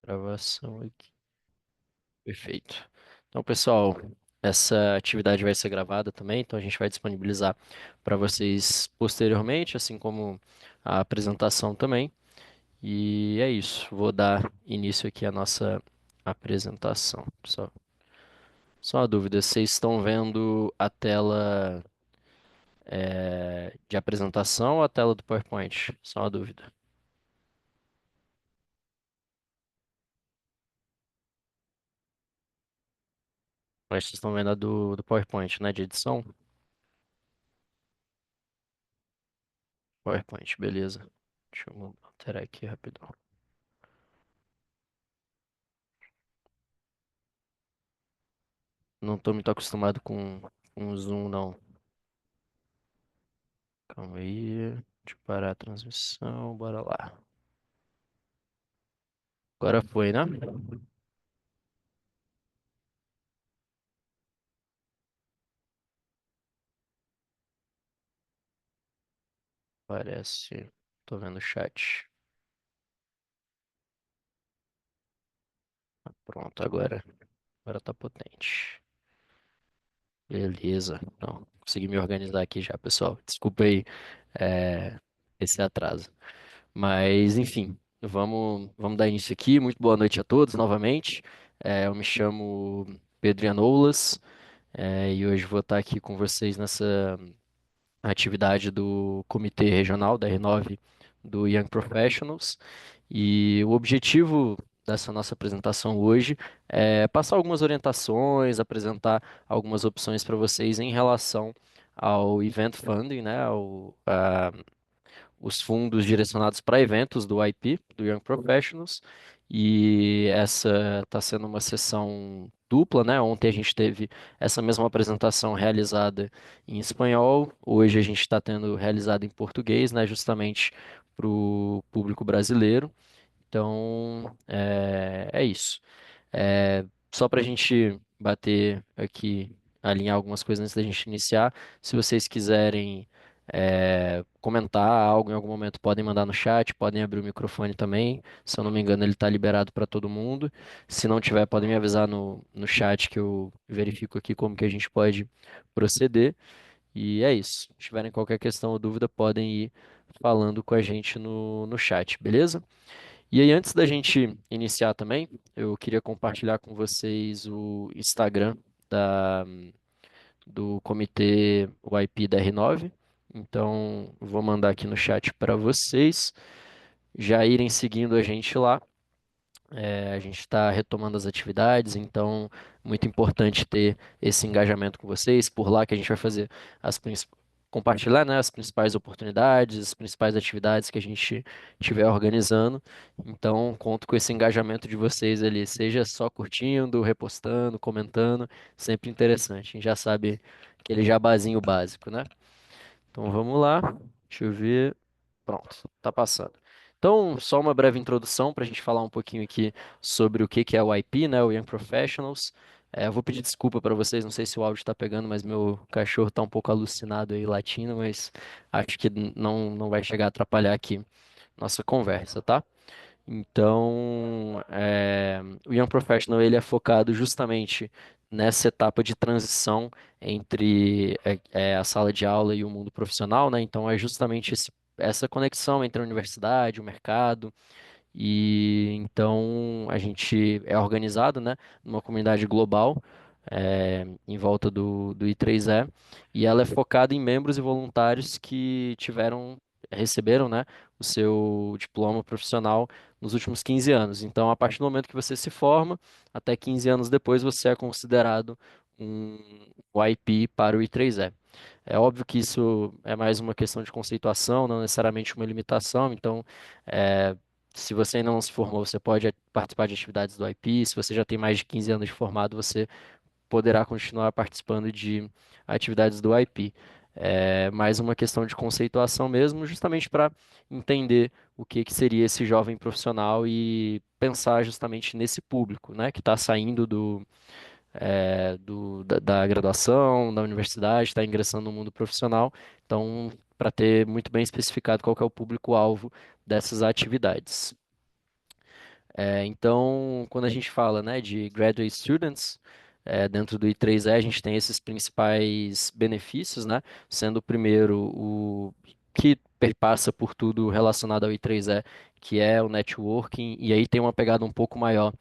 Gravação aqui. Perfeito. Então, pessoal, essa atividade vai ser gravada também, então a gente vai disponibilizar para vocês posteriormente, assim como a apresentação também. E é isso. Vou dar início aqui à nossa apresentação. Só uma dúvida, vocês estão vendo a tela de apresentação ou a tela do PowerPoint? Só uma dúvida. Mas vocês estão vendo a do PowerPoint, né, de edição? PowerPoint, beleza. Deixa eu alterar aqui rapidão. Não tô muito acostumado com o Zoom, não. Calma aí. Deixa eu parar a transmissão. Bora lá. Agora foi, né? Parece. Tô vendo o chat. Pronto, agora tá potente. Beleza. Então, consegui me organizar aqui já, pessoal. Desculpa aí, é, esse atraso. Mas, enfim, vamos dar início aqui. Muito boa noite a todos novamente. Eu me chamo Pedro Yanoulas, e hoje vou estar aqui com vocês nessa a atividade do Comitê Regional da R9 do Young Professionals. E o objetivo dessa nossa apresentação hoje é passar algumas orientações, apresentar algumas opções para vocês em relação ao Event Funding, né, os fundos direcionados para eventos do IP, do Young Professionals. E essa está sendo uma sessão dupla, né? Ontem a gente teve essa mesma apresentação realizada em espanhol, hoje a gente está tendo realizada em português, né? Justamente para o público brasileiro. Então, é isso. Só para a gente bater aqui, alinhar algumas coisas antes da gente iniciar. Se vocês quiserem comentar algo em algum momento, podem mandar no chat, podem abrir o microfone também. Se eu não me engano, ele está liberado para todo mundo. Se não tiver, podem me avisar no chat que eu verifico aqui como que a gente pode proceder. E é isso. Se tiverem qualquer questão ou dúvida, podem ir falando com a gente no chat, beleza? E aí, antes da gente iniciar também, eu queria compartilhar com vocês o Instagram da, do comitê YP da R9. Então, vou mandar aqui no chat para vocês já irem seguindo a gente lá. A gente está retomando as atividades, então muito importante ter esse engajamento com vocês. Por lá que a gente vai fazer compartilhar, né, as principais oportunidades, as principais atividades que a gente estiver organizando. Então, conto com esse engajamento de vocês ali, seja só curtindo, repostando, comentando, sempre interessante. A gente já sabe aquele jabazinho básico, né? Então vamos lá. Deixa eu ver. Pronto, tá passando. Então, só uma breve introdução para a gente falar um pouquinho aqui sobre o que que é o IP, né, o Young Professionals. Eu vou pedir desculpa para vocês, não sei se o áudio está pegando, mas meu cachorro está um pouco alucinado aí latindo, mas acho que não vai chegar a atrapalhar aqui nossa conversa, tá? Então, o Young Professional ele é focado justamente nessa etapa de transição entre a sala de aula e o mundo profissional, né? Então, é justamente essa conexão entre a universidade, o mercado, e então a gente é organizado, né, numa comunidade global em volta do I3E, e ela é focada em membros e voluntários que receberam, né, o seu diploma profissional nos últimos 15 anos. Então, a partir do momento que você se forma, até 15 anos depois, você é considerado um YP para o I3E. É óbvio que isso é mais uma questão de conceituação, não necessariamente uma limitação. Então, é, se você ainda não se formou, você pode participar de atividades do IP. Se você já tem mais de 15 anos de formado, você poderá continuar participando de atividades do IP. É mais uma questão de conceituação mesmo, justamente para entender o que que seria esse jovem profissional e pensar justamente nesse público, né, que está saindo da graduação, da universidade, está ingressando no mundo profissional. Então, para ter muito bem especificado qual que é o público-alvo dessas atividades. Então, quando a gente fala, né, de graduate students, dentro do I3E, a gente tem esses principais benefícios, né? Sendo o primeiro o que perpassa por tudo relacionado ao I3E, que é o networking, e aí tem uma pegada um pouco maior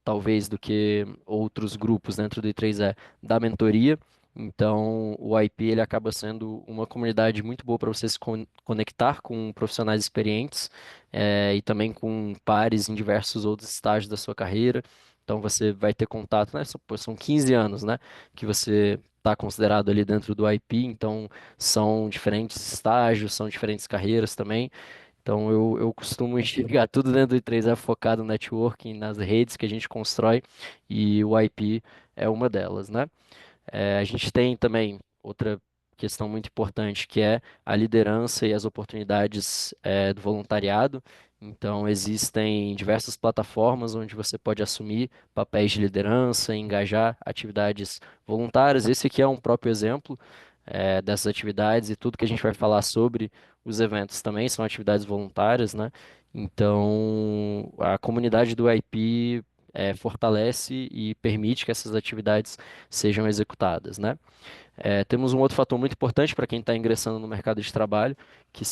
talvez, do que outros grupos dentro do I3E da mentoria. Então, o IP ele acaba sendo uma comunidade muito boa para você se conectar com profissionais experientes e também com pares em diversos outros estágios da sua carreira. Então, você vai ter contato, né? São 15 anos, né? Que você está considerado ali dentro do IP. Então, são diferentes estágios, são diferentes carreiras também. Então eu costumo enxergar tudo dentro do I3 focado no networking, nas redes que a gente constrói, e o IP é uma delas, né? A gente tem também outra questão muito importante, que é a liderança e as oportunidades, do voluntariado. Então, existem diversas plataformas onde você pode assumir papéis de liderança, engajar atividades voluntárias. Esse aqui é um próprio exemplo, dessas atividades, e tudo que a gente vai falar sobre os eventos também são atividades voluntárias, né? Então, a comunidade do IP fortalece e permite que essas atividades sejam executadas, né? Temos um outro fator muito importante para quem está ingressando no mercado de trabalho, que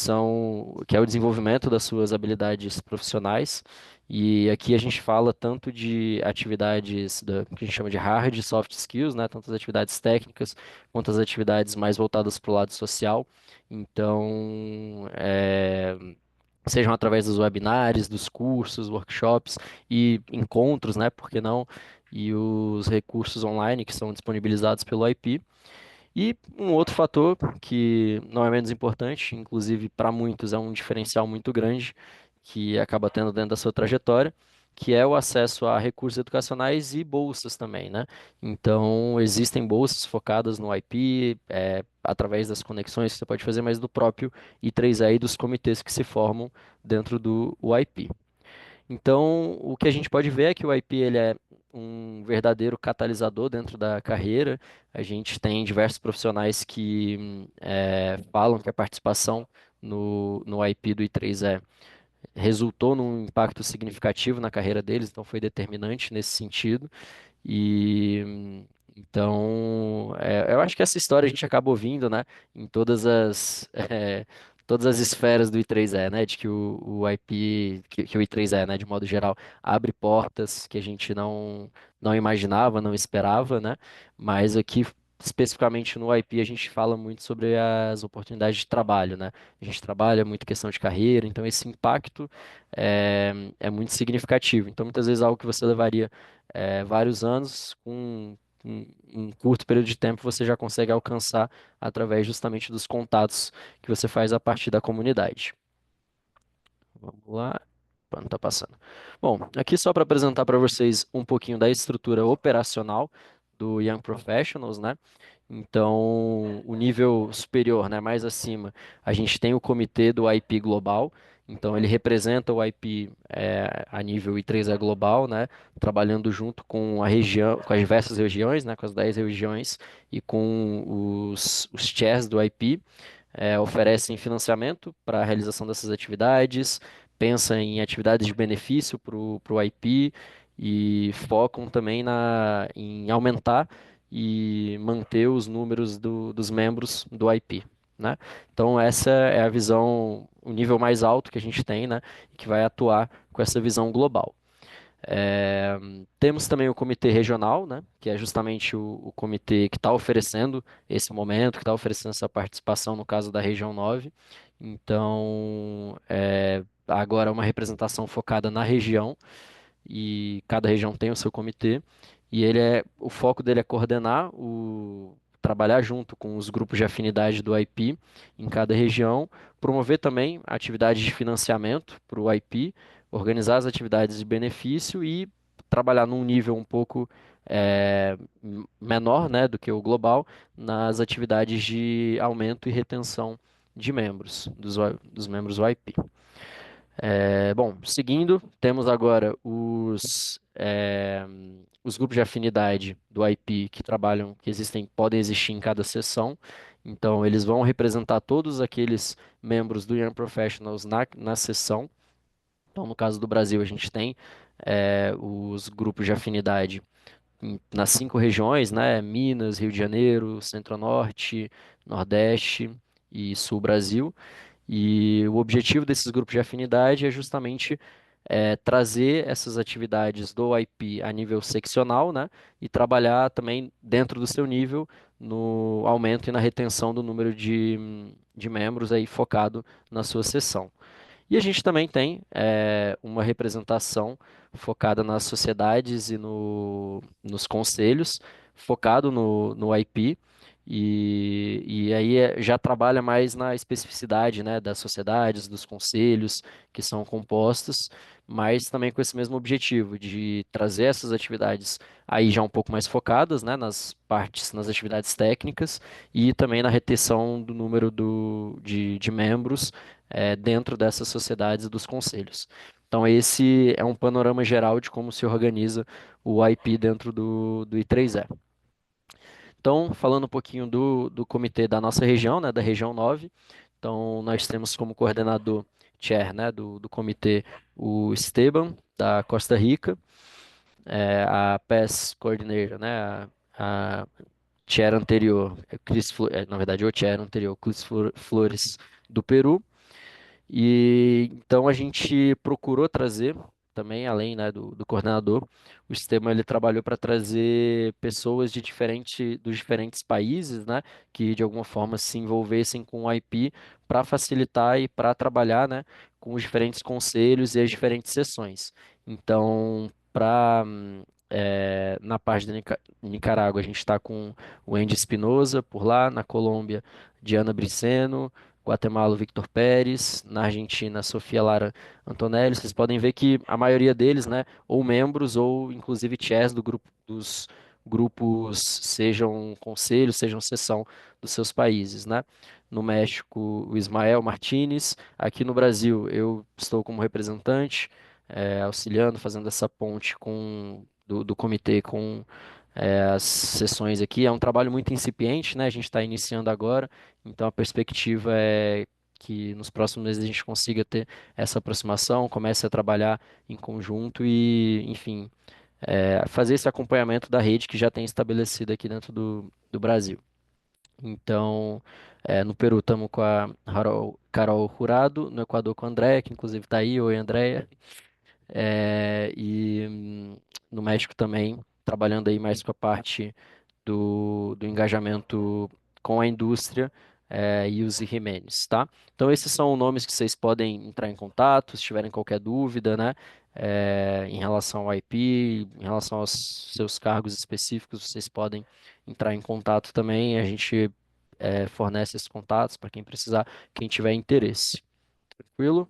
é o desenvolvimento das suas habilidades profissionais. E aqui a gente fala tanto de atividades que a gente chama de hard e soft skills, né? Tanto as atividades técnicas quanto as atividades mais voltadas para o lado social. Então, sejam através dos webinários, dos cursos, workshops e encontros, né? Por que não? E os recursos online que são disponibilizados pelo IP. E um outro fator que não é menos importante, inclusive para muitos é um diferencial muito grande que acaba tendo dentro da sua trajetória, que é o acesso a recursos educacionais e bolsas também, né? Então, existem bolsas focadas no IP, através das conexões que você pode fazer, mas do próprio I3E e dos comitês que se formam dentro do IP. Então, o que a gente pode ver é que o IP ele é um verdadeiro catalisador dentro da carreira. A gente tem diversos profissionais que falam que a participação no IP do I3E resultou num impacto significativo na carreira deles, então foi determinante nesse sentido. E então, eu acho que essa história a gente acaba ouvindo, né, em todas as esferas do I3E, né, de que o IP, que o I3E, né, de modo geral, abre portas que a gente não imaginava, não esperava, né, mas aqui especificamente no IP a gente fala muito sobre as oportunidades de trabalho, né, a gente trabalha muito questão de carreira, então esse impacto é muito significativo. Então, muitas vezes algo que você levaria vários anos, com um curto período de tempo, você já consegue alcançar através justamente dos contatos que você faz a partir da comunidade. Vamos lá. Opa, não tá passando. Bom, aqui só para apresentar para vocês um pouquinho da estrutura operacional do Young Professionals, né? Então, o nível superior, né, mais acima, a gente tem o comitê do IP global. Então, ele representa o IP a nível I3E global, né, trabalhando junto com a região, com as diversas regiões, né, com as 10 regiões e com os chairs do IP. Oferecem financiamento para a realização dessas atividades, pensa em atividades de benefício para o IP e focam também em aumentar e manter os números dos membros do IP, né? Então essa é a visão, o nível mais alto que a gente tem, né? Que vai atuar com essa visão global. Temos também o comitê regional, né, que é justamente o comitê que está oferecendo esse momento, que está oferecendo essa participação no caso da região 9. Então, agora é uma representação focada na região, e cada região tem o seu comitê, e o foco dele é coordenar trabalhar junto com os grupos de afinidade do IP em cada região, promover também atividades de financiamento para o IP, organizar as atividades de benefício e trabalhar num nível um pouco menor, né, do que o global, nas atividades de aumento e retenção de membros, dos membros do IP. Bom, seguindo, temos agora os grupos de afinidade do IP que trabalham, que existem, podem existir em cada sessão. Então, eles vão representar todos aqueles membros do Young Professionals na sessão. Então, no caso do Brasil, a gente tem os grupos de afinidade nas 5 regiões, né? Minas, Rio de Janeiro, Centro-Norte, Nordeste e Sul Brasil. E o objetivo desses grupos de afinidade é justamente trazer essas atividades do IP a nível seccional, né? E trabalhar também dentro do seu nível no aumento e na retenção do número de membros aí focado na sua seção. E a gente também tem uma representação focada nas sociedades e nos conselhos, focado no IP, e aí já trabalha mais na especificidade, né, das sociedades, dos conselhos que são compostos, mas também com esse mesmo objetivo de trazer essas atividades aí já um pouco mais focadas, né, nas partes, nas atividades técnicas e também na retenção do número de membros dentro dessas sociedades e dos conselhos. Então, esse é um panorama geral de como se organiza o IP dentro do I3E. Então, falando um pouquinho do comitê da nossa região, né, da região 9. Então, nós temos como coordenador chair, né, do comitê o Esteban, da Costa Rica, a PES coordenator, né, a chair anterior, na verdade, o chair anterior, Cris Flores, do Peru. E então a gente procurou trazer também, além, né, do coordenador, o sistema ele trabalhou para trazer pessoas dos diferentes países, né, que de alguma forma se envolvessem com o IP para facilitar e para trabalhar, né, com os diferentes conselhos e as diferentes sessões. Então, na parte da Nicarágua, a gente está com o Andy Espinosa por lá, na Colômbia, Diana Briceno, Guatemala, o Victor Pérez, na Argentina, Sofia Lara Antonelli. Vocês podem ver que a maioria deles, né, ou membros ou inclusive chairs dos grupos, sejam conselho, sejam seção dos seus países, né? No México, o Ismael Martinez. Aqui no Brasil, eu estou como representante, auxiliando, fazendo essa ponte do comitê com as sessões aqui. É um trabalho muito incipiente, né? A gente está iniciando agora. Então, a perspectiva é que nos próximos meses a gente consiga ter essa aproximação, comece a trabalhar em conjunto e, enfim, fazer esse acompanhamento da rede que já tem estabelecida aqui dentro do Brasil. Então, no Peru estamos com a Carol Jurado, no Equador com a Andréia, que inclusive está aí. Oi, Andréia. E no México também, trabalhando aí mais com a parte do engajamento com a indústria, Ilse Jimenez, tá? Então, esses são nomes que vocês podem entrar em contato, se tiverem qualquer dúvida, né? Em relação ao IP, em relação aos seus cargos específicos, vocês podem entrar em contato também. A gente fornece esses contatos para quem precisar, quem tiver interesse. Tranquilo?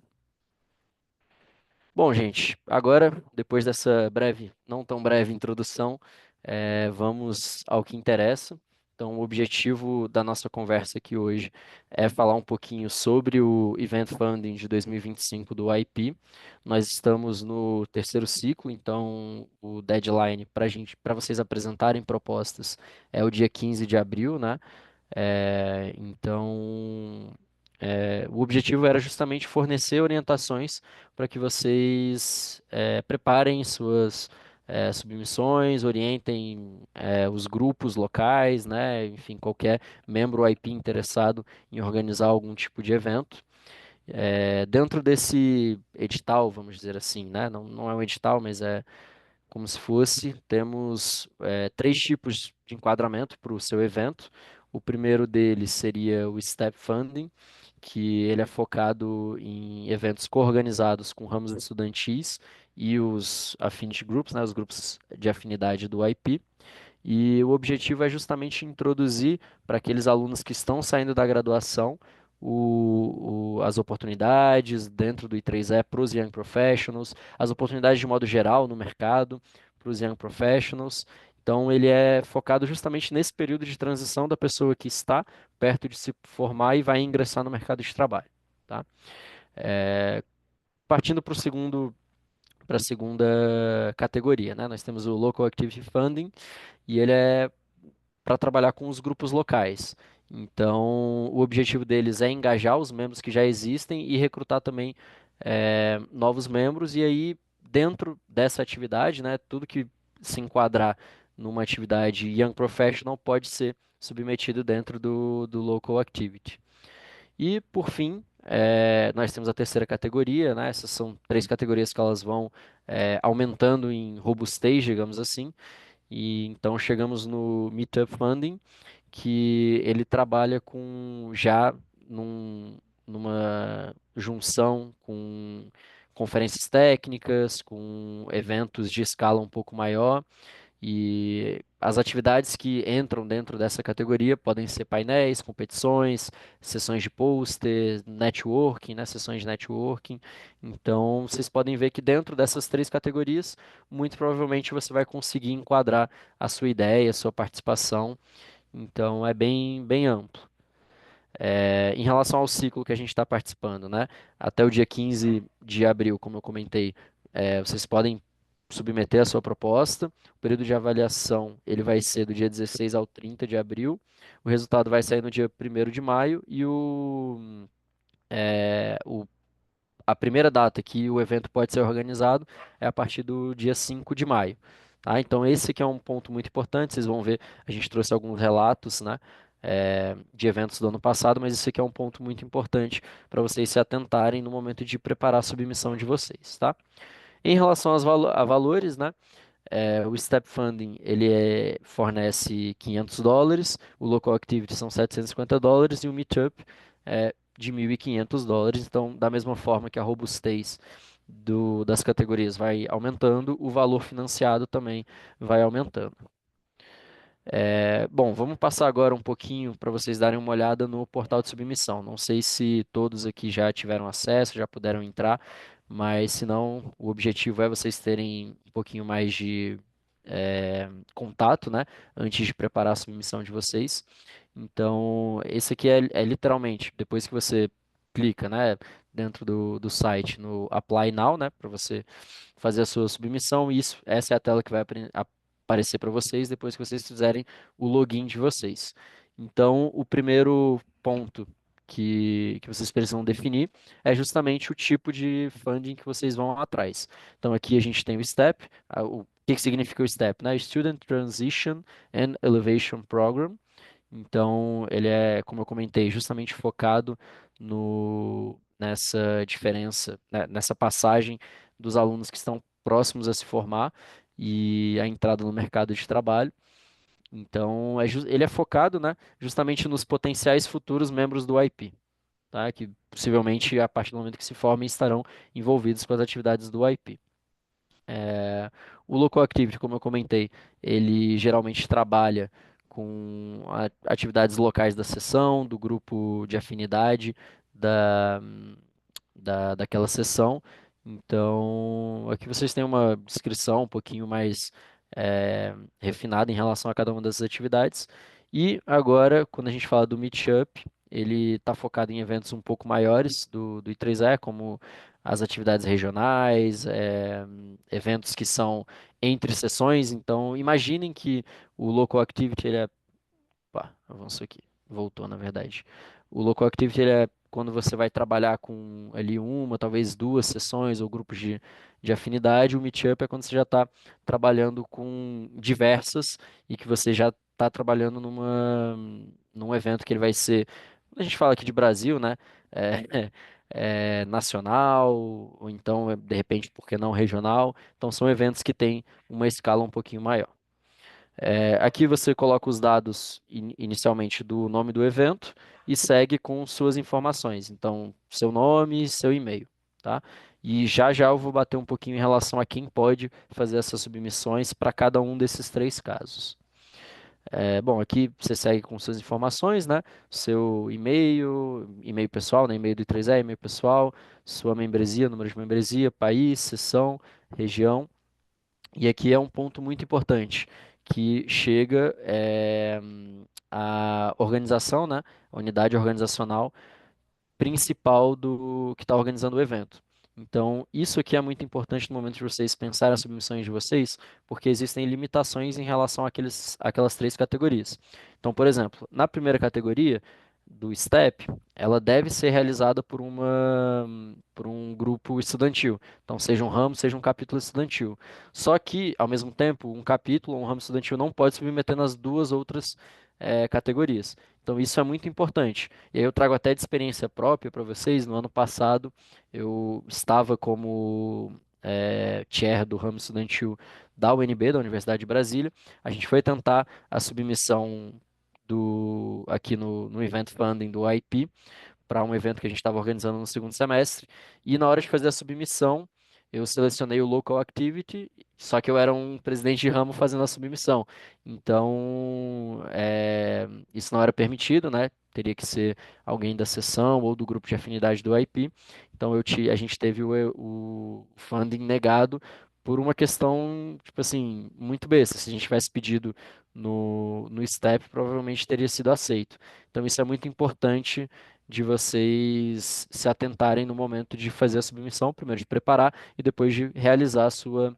Bom, gente, agora, depois dessa breve, não tão breve introdução, vamos ao que interessa. Então, o objetivo da nossa conversa aqui hoje é falar um pouquinho sobre o Event Funding de 2025 do IP. Nós estamos no terceiro ciclo, então o deadline para vocês apresentarem propostas é o dia 15 de abril, né? Então, o objetivo era justamente fornecer orientações para que vocês preparem suas submissões, orientem os grupos locais, né? Enfim, qualquer membro IP interessado em organizar algum tipo de evento. Dentro desse edital, vamos dizer assim, né? Não, não é um edital, mas é como se fosse, temos 3 tipos de enquadramento para o seu evento. O primeiro deles seria o Step Funding, que ele é focado em eventos coorganizados com ramos estudantis e os affinity groups, né, os grupos de afinidade do IP. E o objetivo é justamente introduzir para aqueles alunos que estão saindo da graduação as oportunidades dentro do I3E para os Young Professionals, as oportunidades de modo geral no mercado para os Young Professionals. Então, ele é focado justamente nesse período de transição da pessoa que está perto de se formar e vai ingressar no mercado de trabalho, tá? Partindo para a segunda categoria, né? Nós temos o Local Activity Funding, e ele é para trabalhar com os grupos locais. Então, o objetivo deles é engajar os membros que já existem e recrutar também novos membros, e aí, dentro dessa atividade, né, tudo que se enquadrar numa atividade Young Professional pode ser submetido dentro do Local Activity. E, por fim, nós temos a terceira categoria, né? Essas são três categorias que elas vão aumentando em robustez, digamos assim. E então chegamos no Meetup Funding, que ele trabalha com já numa junção com conferências técnicas, com eventos de escala um pouco maior. E as atividades que entram dentro dessa categoria podem ser painéis, competições, sessões de pôster, networking, né, sessões de networking. Então, vocês podem ver que dentro dessas três categorias, muito provavelmente você vai conseguir enquadrar a sua ideia, a sua participação. Então, é bem amplo. Em relação ao ciclo que a gente está participando, né? Até o dia 15 de abril, como eu comentei, vocês podem submeter a sua proposta. O período de avaliação ele vai ser do dia 16 ao 30 de abril. O resultado vai sair no dia 1º de maio e a primeira data que o evento pode ser organizado é a partir do dia 5 de maio. Tá? Então, esse aqui é um ponto muito importante. Vocês vão ver, a gente trouxe alguns relatos, né, de eventos do ano passado, mas esse aqui é um ponto muito importante para vocês se atentarem no momento de preparar a submissão de vocês. Tá? Em relação a valores, né? O Step Funding fornece US$ 500, o Local Activity são US$ 750 e o Meetup é de US$ 1.500. Então, da mesma forma que a robustez das categorias vai aumentando, o valor financiado também vai aumentando. Bom, vamos passar agora um pouquinho para vocês darem uma olhada no portal de submissão. Não sei se todos aqui já tiveram acesso, já puderam entrar, mas se não, o objetivo é vocês terem um pouquinho mais de contato, né, antes de preparar a submissão de vocês. Então, esse aqui é literalmente, depois que você clica, né, dentro do site no Apply Now, né, para você fazer a sua submissão. Essa é a tela que vai aparecer para vocês depois que vocês fizerem o login de vocês. Então, o primeiro ponto que vocês precisam definir é justamente o tipo de funding que vocês vão atrás. Então, aqui a gente tem o STEP. O que significa o STEP, né? Student Transition and Elevation Program. Então, ele é, como eu comentei, justamente focado nessa diferença, né, nessa passagem dos alunos que estão próximos a se formar e a entrada no mercado de trabalho. Então, ele é focado, né, justamente nos potenciais futuros membros do IP, tá? Que possivelmente, a partir do momento que se formem, estarão envolvidos com as atividades do IP. O Local Activity, como eu comentei, ele geralmente trabalha com atividades locais da sessão, do grupo de afinidade da, daquela sessão. Então, aqui vocês têm uma descrição um pouquinho mais refinada em relação a cada uma dessas atividades. E agora, quando a gente fala do Meetup, ele está focado em eventos um pouco maiores do I3E, como as atividades regionais, eventos que são entre sessões. Então, imaginem que o Local Activity ele é. Opa, avançou aqui. Voltou, na verdade. O Local Activity ele é quando você vai trabalhar com ali uma, talvez duas sessões ou grupos de afinidade. O Meetup é quando você já está trabalhando com diversas e que você já está trabalhando num evento que ele vai ser, quando a gente fala aqui de Brasil, né? É, nacional, ou então, de repente, por que não regional? Então, são eventos que têm uma escala um pouquinho maior. Aqui você coloca os dados inicialmente do nome do evento e segue com suas informações. Então, seu nome e seu e-mail, tá? E já já eu vou bater um pouquinho em relação a quem pode fazer essas submissões para cada um desses três casos. Bom, aqui você segue com suas informações, né? Seu e-mail, e-mail pessoal, né? E-mail do I3E, e-mail pessoal, sua membresia, número de membresia, país, seção, região. E aqui é um ponto muito importante, que chega a organização, né, a unidade organizacional principal do que está organizando o evento. Então, isso aqui é muito importante no momento de vocês pensarem as submissões de vocês, porque existem limitações em relação àquelas três categorias. Então, por exemplo, na primeira categoria, do STEP, ela deve ser realizada por um grupo estudantil. Então, seja um ramo, seja um capítulo estudantil. Só que, ao mesmo tempo, um capítulo ou um ramo estudantil não pode se submeter nas duas outras categorias. Então, isso é muito importante. E aí eu trago até de experiência própria para vocês. No ano passado, eu estava como chair do ramo estudantil da UNB, da Universidade de Brasília. A gente foi tentar a submissão aqui no Event Funding do IP para um evento que a gente estava organizando no segundo semestre. E na hora de fazer a submissão, eu selecionei o Local Activity, só que eu era um presidente de ramo fazendo a submissão. Então, isso não era permitido, né? Teria que ser alguém da seção ou do grupo de afinidade do IP. Então, a gente teve o funding negado por uma questão, tipo assim, muito besta. Se a gente tivesse pedido no STEP, provavelmente teria sido aceito. Então, isso é muito importante de vocês se atentarem no momento de fazer a submissão, primeiro de preparar e depois de realizar a sua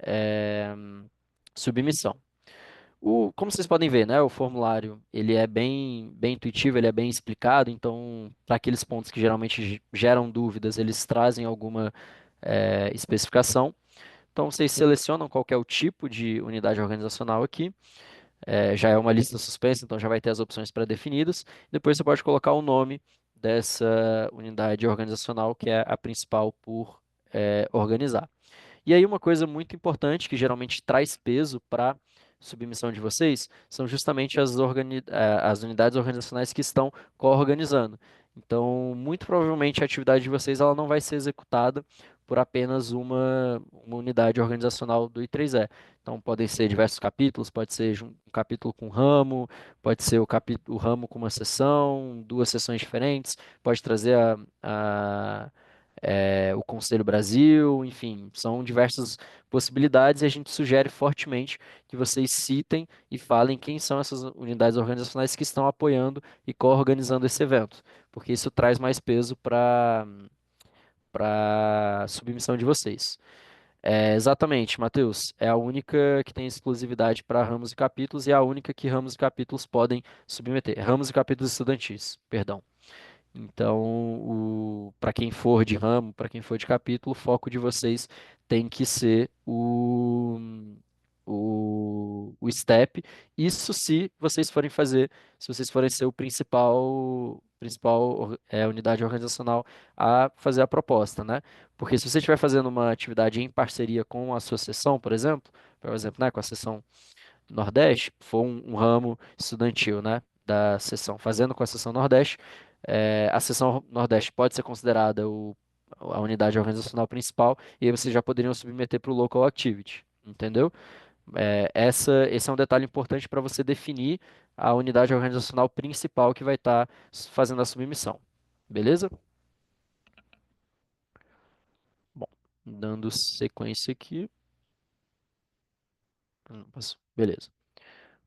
eh, submissão. Como vocês podem ver, né, o formulário ele é bem intuitivo, ele é bem explicado, então para aqueles pontos que geralmente geram dúvidas, eles trazem alguma especificação. Então vocês selecionam qual que é o tipo de unidade organizacional aqui. Já é uma lista suspensa, então já vai ter as opções pré-definidas. Depois você pode colocar o nome dessa unidade organizacional, que é a principal por organizar. E aí, uma coisa muito importante que geralmente traz peso para submissão de vocês são justamente as unidades organizacionais que estão co-organizando. Então, muito provavelmente a atividade de vocês ela não vai ser executada por apenas uma unidade organizacional do I3E. Então, podem ser diversos capítulos, pode ser um capítulo com ramo, pode ser o ramo com uma sessão, duas sessões diferentes, pode trazer o Conselho Brasil, enfim, são diversas possibilidades e a gente sugere fortemente que vocês citem e falem quem são essas unidades organizacionais que estão apoiando e co-organizando esse evento, porque isso traz mais peso para a submissão de vocês. Exatamente, Matheus. É a única que tem exclusividade para ramos e capítulos e é a única que ramos e capítulos podem submeter. Ramos e capítulos estudantis, perdão. Então, para quem for de ramo, para quem for de capítulo, o foco de vocês tem que ser o STEP. Isso se vocês forem fazer, se vocês forem ser o principal unidade organizacional a fazer a proposta, né? Porque se você estiver fazendo uma atividade em parceria com a sua seção, por exemplo, né, com a seção Nordeste, for um ramo estudantil, né, da seção, fazendo com a seção Nordeste, a seção Nordeste pode ser considerada a unidade organizacional principal e aí vocês já poderiam submeter para o Local Activity, entendeu? Esse é um detalhe importante para você definir a unidade organizacional principal que vai estar fazendo a submissão, beleza? Bom, dando sequência aqui, beleza,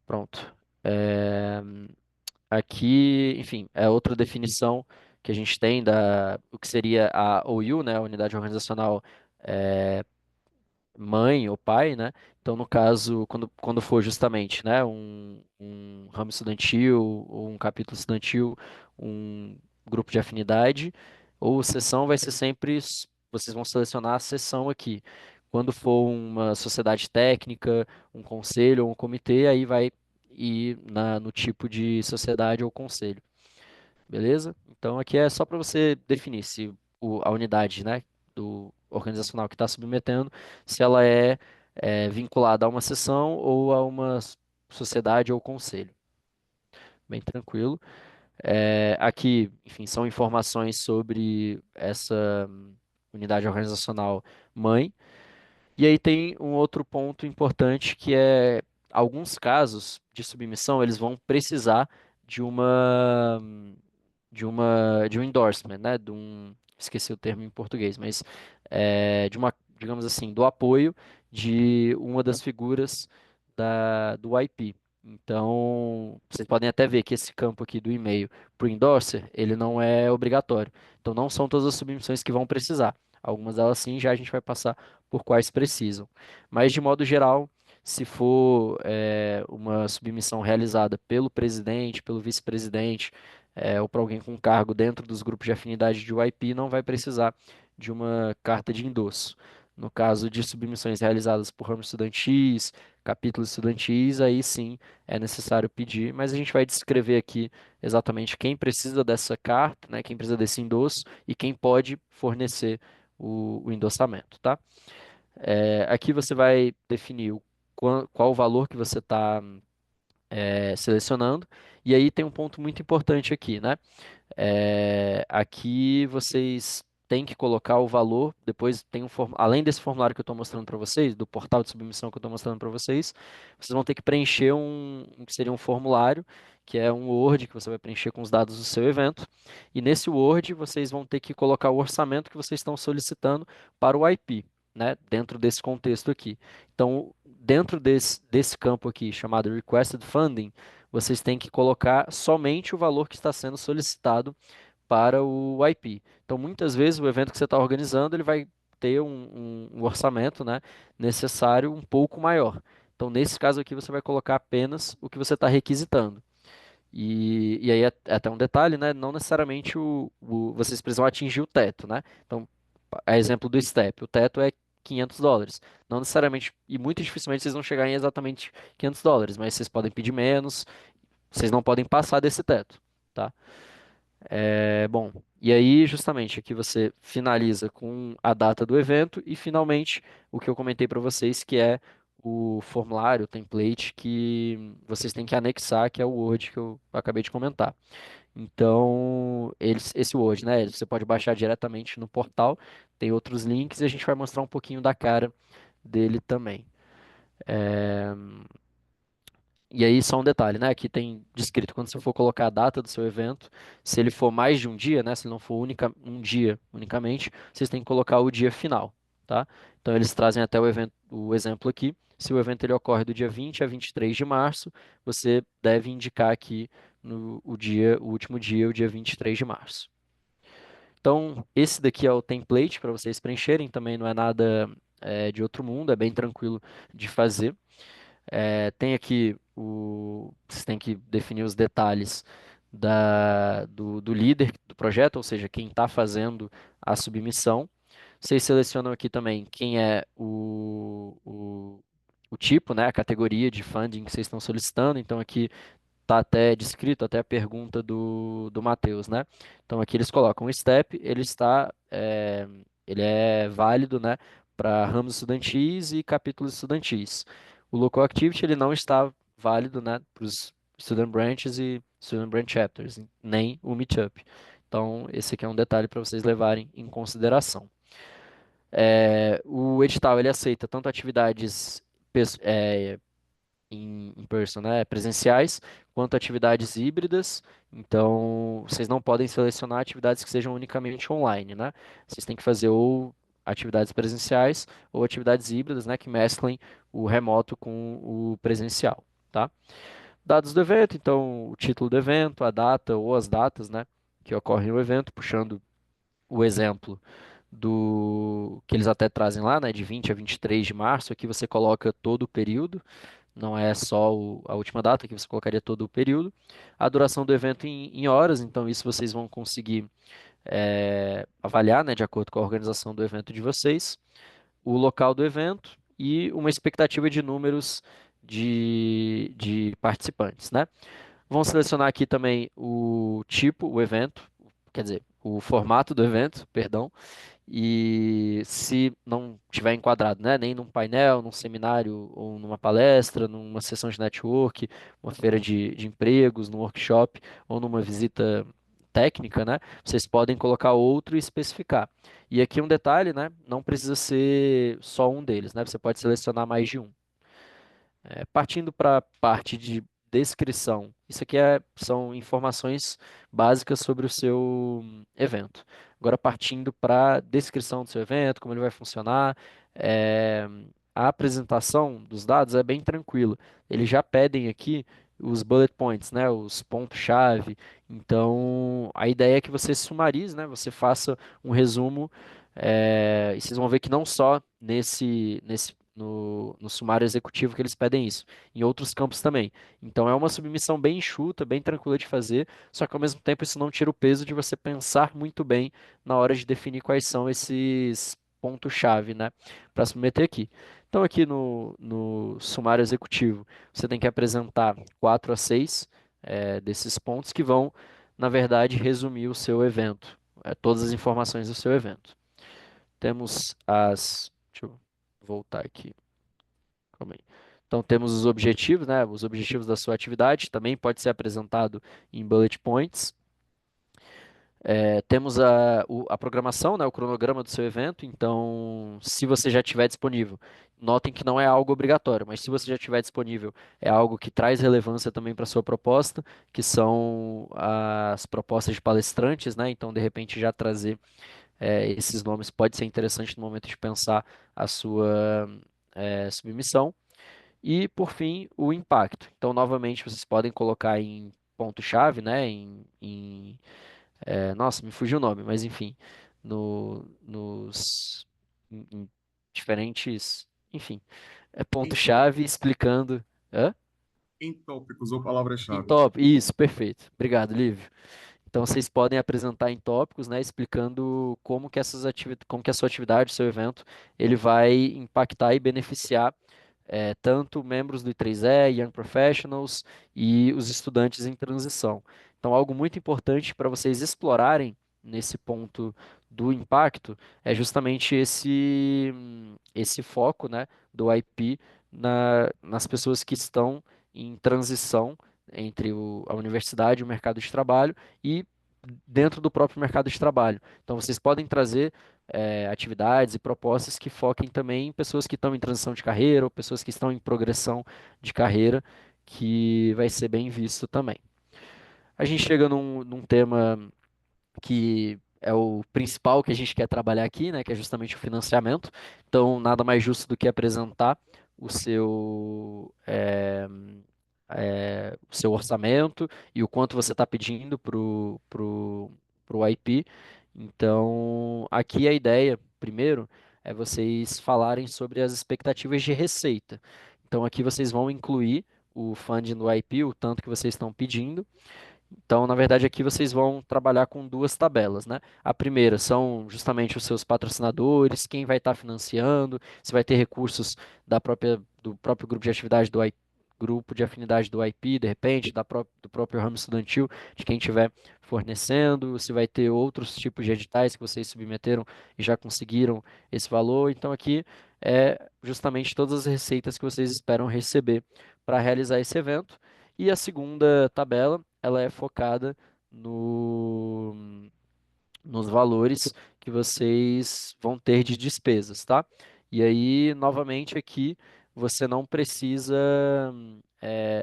pronto. É, Aqui, enfim, é outra definição que a gente tem da o que seria a OU, né, a unidade organizacional mãe ou pai, né? Então, no caso, quando for justamente, né, um ramo estudantil, ou um capítulo estudantil, um grupo de afinidade, ou sessão, vai ser sempre, vocês vão selecionar a sessão aqui. Quando for uma sociedade técnica, um conselho ou um comitê, aí vai ir no tipo de sociedade ou conselho. Beleza? Então aqui é só para você definir se a unidade, né, do organizacional que está submetendo, se ela vinculada a uma seção ou a uma sociedade ou conselho. Bem tranquilo. Aqui, enfim, são informações sobre essa unidade organizacional mãe. E aí tem um outro ponto importante que é alguns casos de submissão, eles vão precisar de uma de um endorsement, né? Esqueci o termo em português, mas de uma, digamos assim, do apoio de uma das figuras do IP. Então, vocês podem até ver que esse campo aqui do e-mail para o endorser, ele não é obrigatório. Então, não são todas as submissões que vão precisar. Algumas delas sim, já a gente vai passar por quais precisam. Mas, de modo geral, se for uma submissão realizada pelo presidente, pelo vice-presidente, ou para alguém com cargo dentro dos grupos de afinidade de YP, não vai precisar de uma carta de endosso. No caso de submissões realizadas por ramos estudantis, capítulos estudantis, aí sim é necessário pedir, mas a gente vai descrever aqui exatamente quem precisa dessa carta, né, quem precisa desse endosso e quem pode fornecer o endossamento, tá? Aqui você vai definir qual o valor que você está selecionando, e aí tem um ponto muito importante aqui, né? Aqui vocês têm que colocar o valor, depois tem além desse formulário que eu estou mostrando para vocês, do portal de submissão que eu estou mostrando para vocês, vocês vão ter que preencher um que seria um formulário, que é um Word que você vai preencher com os dados do seu evento, e nesse Word vocês vão ter que colocar o orçamento que vocês estão solicitando para o IP, né, dentro desse contexto aqui. Então, dentro desse campo aqui, chamado Requested Funding, vocês têm que colocar somente o valor que está sendo solicitado para o IP. Então, muitas vezes, o evento que você está organizando, ele vai ter um orçamento, né, necessário um pouco maior. Então, nesse caso aqui, você vai colocar apenas o que você está requisitando. E aí é até um detalhe, né? Não necessariamente vocês precisam atingir o teto, né? Então, a exemplo do STEP, o teto é US$ 500. Não necessariamente, e muito dificilmente vocês vão chegar em exatamente US$ 500, mas vocês podem pedir menos, vocês não podem passar desse teto, tá? Bom, e aí justamente aqui você finaliza com a data do evento e finalmente o que eu comentei para vocês que é o formulário, o template que vocês têm que anexar, que é o Word que eu acabei de comentar. Então, esse Word, né? Você pode baixar diretamente no portal, tem outros links e a gente vai mostrar um pouquinho da cara dele também. E aí, só um detalhe, né? Aqui tem descrito, quando você for colocar a data do seu evento, se ele for mais de um dia, né? Se ele não for um dia unicamente, vocês têm que colocar o dia final, tá? Então, eles trazem até o exemplo aqui. Se o evento ele ocorre do dia 20 a 23 de março, você deve indicar aqui o último dia, o dia 23 de março. Então, esse daqui é o template para vocês preencherem, também não é nada de outro mundo, é bem tranquilo de fazer. Tem aqui vocês têm que definir os detalhes do líder do projeto, ou seja, quem está fazendo a submissão. Vocês selecionam aqui também quem é o tipo, né, a categoria de funding que vocês estão solicitando. Então aqui está até descrito até a pergunta do Matheus, né? Então aqui eles colocam o STEP, ele é válido, né, para ramos estudantis e capítulos estudantis. O Local Activity ele não está válido, né, para os Student Branches e Student Branch Chapters, nem o Meetup. Então esse aqui é um detalhe para vocês levarem em consideração. O edital ele aceita tanto atividades em person, né, presenciais, quanto atividades híbridas. Então, vocês não podem selecionar atividades que sejam unicamente online, né? Vocês têm que fazer ou atividades presenciais ou atividades híbridas, né, que mesclem o remoto com o presencial, tá? Dados do evento, então, o título do evento, a data ou as datas, né, que ocorrem no evento, puxando o exemplo do que eles até trazem lá, né, de 20 a 23 de março, aqui você coloca todo o período, não é só a última data, que você colocaria todo o período. A duração do evento em horas, então isso vocês vão conseguir avaliar, né, de acordo com a organização do evento de vocês. O local do evento e uma expectativa de números de participantes, né? Vão selecionar aqui também o tipo, o evento, quer dizer, o formato do evento, perdão, e se não tiver enquadrado, né, nem num painel, num seminário ou numa palestra, numa sessão de network, uma feira de empregos, num workshop ou numa visita técnica, né, vocês podem colocar outro e especificar. E aqui um detalhe, né, não precisa ser só um deles, né, você pode selecionar mais de um. Partindo para a parte de descrição, isso aqui são informações básicas sobre o seu evento. Agora, partindo para a descrição do seu evento, como ele vai funcionar, é, a apresentação dos dados é bem tranquilo. Eles já pedem aqui os bullet points, né, os pontos-chave. Então, a ideia é que você sumarize, né, você faça um resumo, e vocês vão ver que não só no sumário executivo que eles pedem isso. Em outros campos também. Então é uma submissão bem enxuta, bem tranquila de fazer, só que ao mesmo tempo isso não tira o peso de você pensar muito bem na hora de definir quais são esses pontos-chave, né, para submeter aqui. Então aqui no sumário executivo, você tem que apresentar 4 a 6 desses pontos que vão, na verdade, resumir o seu evento, todas as informações do seu evento. Temos as. Deixa eu voltar aqui. Calma aí. Então, temos os objetivos, né? Os objetivos da sua atividade também pode ser apresentado em bullet points. Temos a programação, né? O cronograma do seu evento. Então, se você já tiver disponível, notem que não é algo obrigatório, mas se você já tiver disponível, é algo que traz relevância também para a sua proposta, que são as propostas de palestrantes, né? Então, de repente, já trazer esses nomes pode ser interessante no momento de pensar a sua submissão. E, por fim, o impacto. Então, novamente, vocês podem colocar em ponto-chave, né? Nossa, me fugiu o nome, mas enfim, em diferentes, enfim, Em tó- ponto-chave explicando. Hã? em tópicos ou Em palavras-chave. top, isso, perfeito. Obrigado, Lívio. Então, vocês podem apresentar em tópicos, né, explicando como que a sua atividade, o seu evento, ele vai impactar e beneficiar tanto membros do I3E, Young Professionals e os estudantes em transição. Então, algo muito importante para vocês explorarem nesse ponto do impacto é justamente esse foco, né, do IP nas pessoas que estão em transição entre a universidade e o mercado de trabalho e dentro do próprio mercado de trabalho. Então, vocês podem trazer atividades e propostas que foquem também em pessoas que estão em transição de carreira ou pessoas que estão em progressão de carreira, que vai ser bem visto também. A gente chega num tema que é o principal que a gente quer trabalhar aqui, né, que é justamente o financiamento. Então, nada mais justo do que apresentar o seu orçamento e o quanto você está pedindo pro IP. Então, aqui a ideia, primeiro, é vocês falarem sobre as expectativas de receita. Então, aqui vocês vão incluir o funding do IP, o tanto que vocês estão pedindo. Então, na verdade, aqui vocês vão trabalhar com duas tabelas, né? A primeira são justamente os seus patrocinadores, quem vai estar financiando, se vai ter recursos do próprio grupo de atividade do IP, grupo de afinidade do IP, de repente, do próprio ramo estudantil, de quem estiver fornecendo, se vai ter outros tipos de editais que vocês submeteram e já conseguiram esse valor. Então, aqui é justamente todas as receitas que vocês esperam receber para realizar esse evento. E a segunda tabela, ela é focada no, nos valores que vocês vão ter de despesas, tá? E aí, novamente, aqui você não precisa.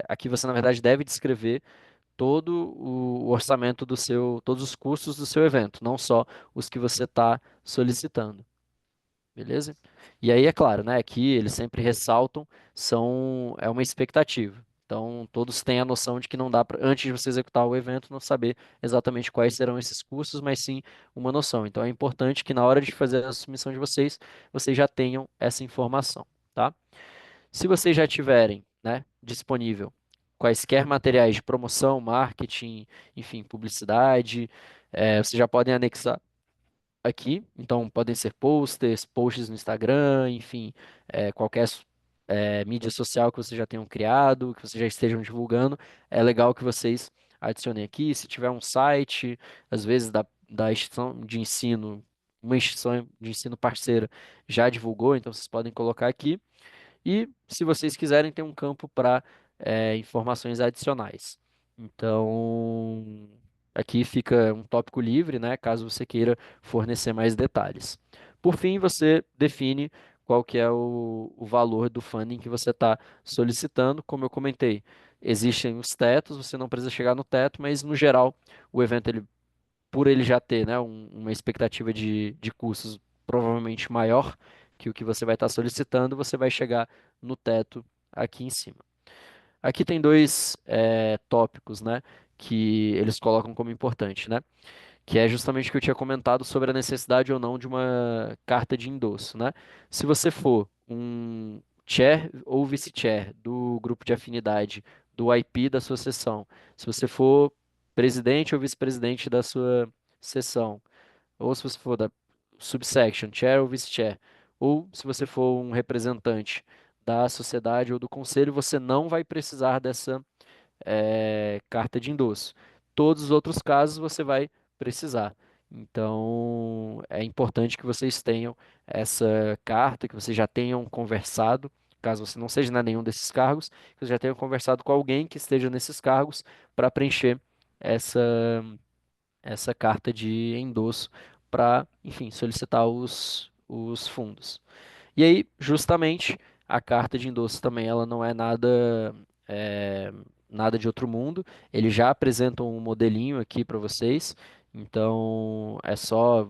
Aqui você, na verdade, deve descrever todo o orçamento todos os custos do seu evento, não só os que você está solicitando. Beleza? E aí, é claro, né? Aqui eles sempre ressaltam, é uma expectativa. Então, todos têm a noção de que não dá para, antes de você executar o evento, não saber exatamente quais serão esses custos, mas sim uma noção. Então, é importante que na hora de fazer a submissão de vocês já tenham essa informação, tá? Se vocês já tiverem, né, disponível quaisquer materiais de promoção, marketing, enfim, publicidade, vocês já podem anexar aqui. Então, podem ser posters, posts no Instagram, enfim, qualquer mídia social que vocês já tenham criado, que vocês já estejam divulgando. É legal que vocês adicionem aqui. Se tiver um site, às vezes da instituição de ensino, uma instituição de ensino parceira já divulgou, então vocês podem colocar aqui. E, se vocês quiserem, tem um campo para informações adicionais. Então, aqui fica um tópico livre, né, caso você queira fornecer mais detalhes. Por fim, você define qual que é o valor do funding que você está solicitando. Como eu comentei, existem os tetos, você não precisa chegar no teto, mas no geral, o evento, por ele já ter, né, uma expectativa de custos provavelmente maior que o que você vai estar solicitando, você vai chegar no teto aqui em cima. Aqui tem dois tópicos, né, que eles colocam como importante, né, que é justamente o que eu tinha comentado sobre a necessidade ou não de uma carta de endosso, né. Se você for chair ou vice-chair do grupo de afinidade do IP da sua seção, se você for presidente ou vice-presidente da sua seção, ou se você for da subsection, chair ou vice-chair, ou se você for um representante da sociedade ou do conselho, você não vai precisar dessa carta de endosso. Todos os outros casos você vai precisar. Então, é importante que vocês tenham essa carta, que vocês já tenham conversado, caso você não seja, né, nenhum desses cargos, que vocês já tenham conversado com alguém que esteja nesses cargos para preencher essa, essa carta de endosso para, enfim, solicitar os fundos. E aí, justamente, a carta de endosso também, ela não é é, nada de outro mundo. Ele já apresenta um modelinho aqui para vocês. Então, é só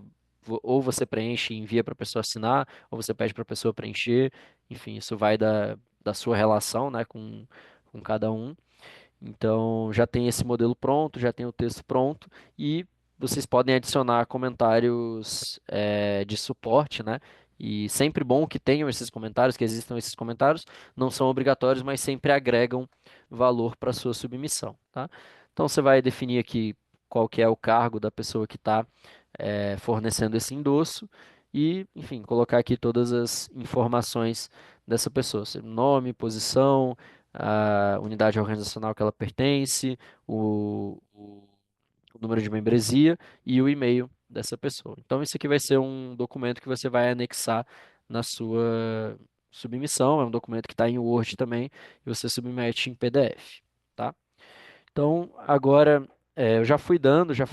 ou você preenche e envia para a pessoa assinar, ou você pede para a pessoa preencher. Enfim, isso vai da sua relação, né, com cada um. Então, já tem esse modelo pronto, já tem o texto pronto e vocês podem adicionar comentários de suporte, né? E sempre bom que tenham esses comentários, que existam esses comentários, não são obrigatórios, mas sempre agregam valor para a sua submissão, tá? Então, você vai definir aqui qual que é o cargo da pessoa que está fornecendo esse endosso e, enfim, colocar aqui todas as informações dessa pessoa, nome, posição, a unidade organizacional que ela pertence, o número de membresia e o e-mail dessa pessoa. Então, isso aqui vai ser um documento que você vai anexar na sua submissão, é um documento que está em Word também, e você submete em PDF, tá? Então, agora, eu já fui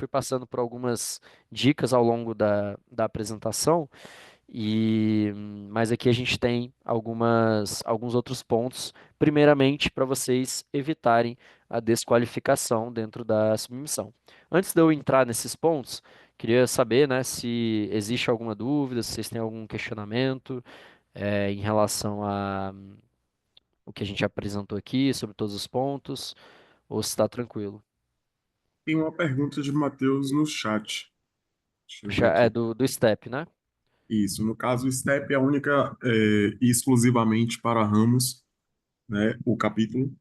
passando por algumas dicas ao longo da apresentação, mas aqui a gente tem alguns outros pontos. Primeiramente, para vocês evitarem a desqualificação dentro da submissão. Antes de eu entrar nesses pontos, queria saber, né, se existe alguma dúvida, se vocês têm algum questionamento, em relação a o que a gente apresentou aqui sobre todos os pontos, ou se está tranquilo. Tem uma pergunta de Matheus no chat. Deixa eu ver É aqui. do STEP, né? Isso, no caso, o STEP é a única e exclusivamente para ramos, né? O capítulo.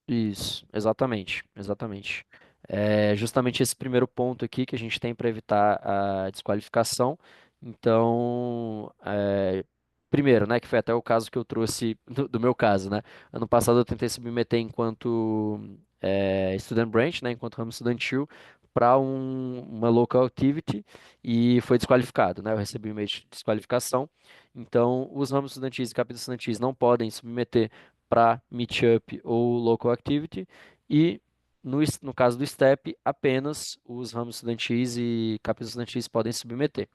Isso, exatamente, exatamente. É justamente esse primeiro ponto aqui que a gente tem para evitar a desqualificação. Então, primeiro, né, que foi até o caso que eu trouxe do meu caso, né? Ano passado eu tentei submeter enquanto student branch, né, enquanto ramo estudantil, para uma local activity e foi desqualificado, né? Eu recebi um e-mail de desqualificação. Então, os ramos estudantis e capítulos estudantis não podem submeter para Meetup ou Local Activity, e no caso do STEP, apenas os ramos estudantis e capítulos estudantis podem submeter.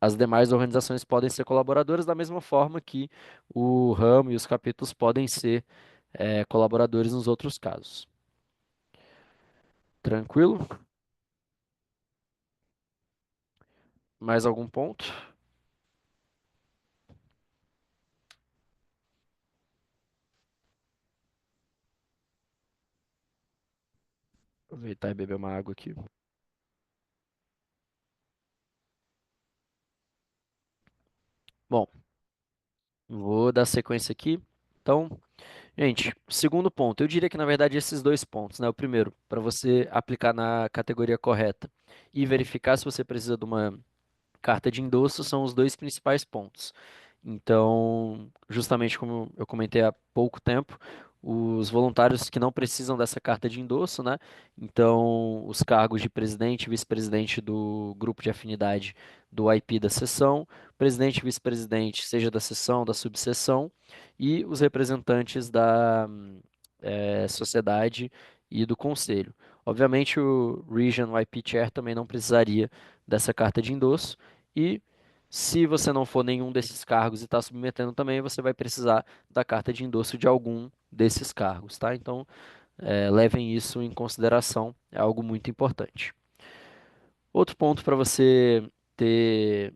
As demais organizações podem ser colaboradoras da mesma forma que o ramo e os capítulos podem ser colaboradores nos outros casos. Tranquilo? Mais algum ponto? Aproveitar e beber uma água aqui. Bom, vou dar sequência aqui. Então, gente, segundo ponto, eu diria que na verdade esses dois pontos, né? O primeiro, para você aplicar na categoria correta e verificar se você precisa de uma carta de endosso, são os dois principais pontos. Então, justamente como eu comentei há pouco tempo, os voluntários que não precisam dessa carta de endosso, né? Então, os cargos de presidente e vice-presidente do grupo de afinidade do IP da seção, presidente e vice-presidente, seja da seção, da subseção, e os representantes da sociedade e do conselho. Obviamente, o Region IP Chair também não precisaria dessa carta de endosso, e se você não for nenhum desses cargos e está submetendo também, você vai precisar da carta de endosso de algum desses cargos, tá? Então, levem isso em consideração, é algo muito importante. Outro ponto para você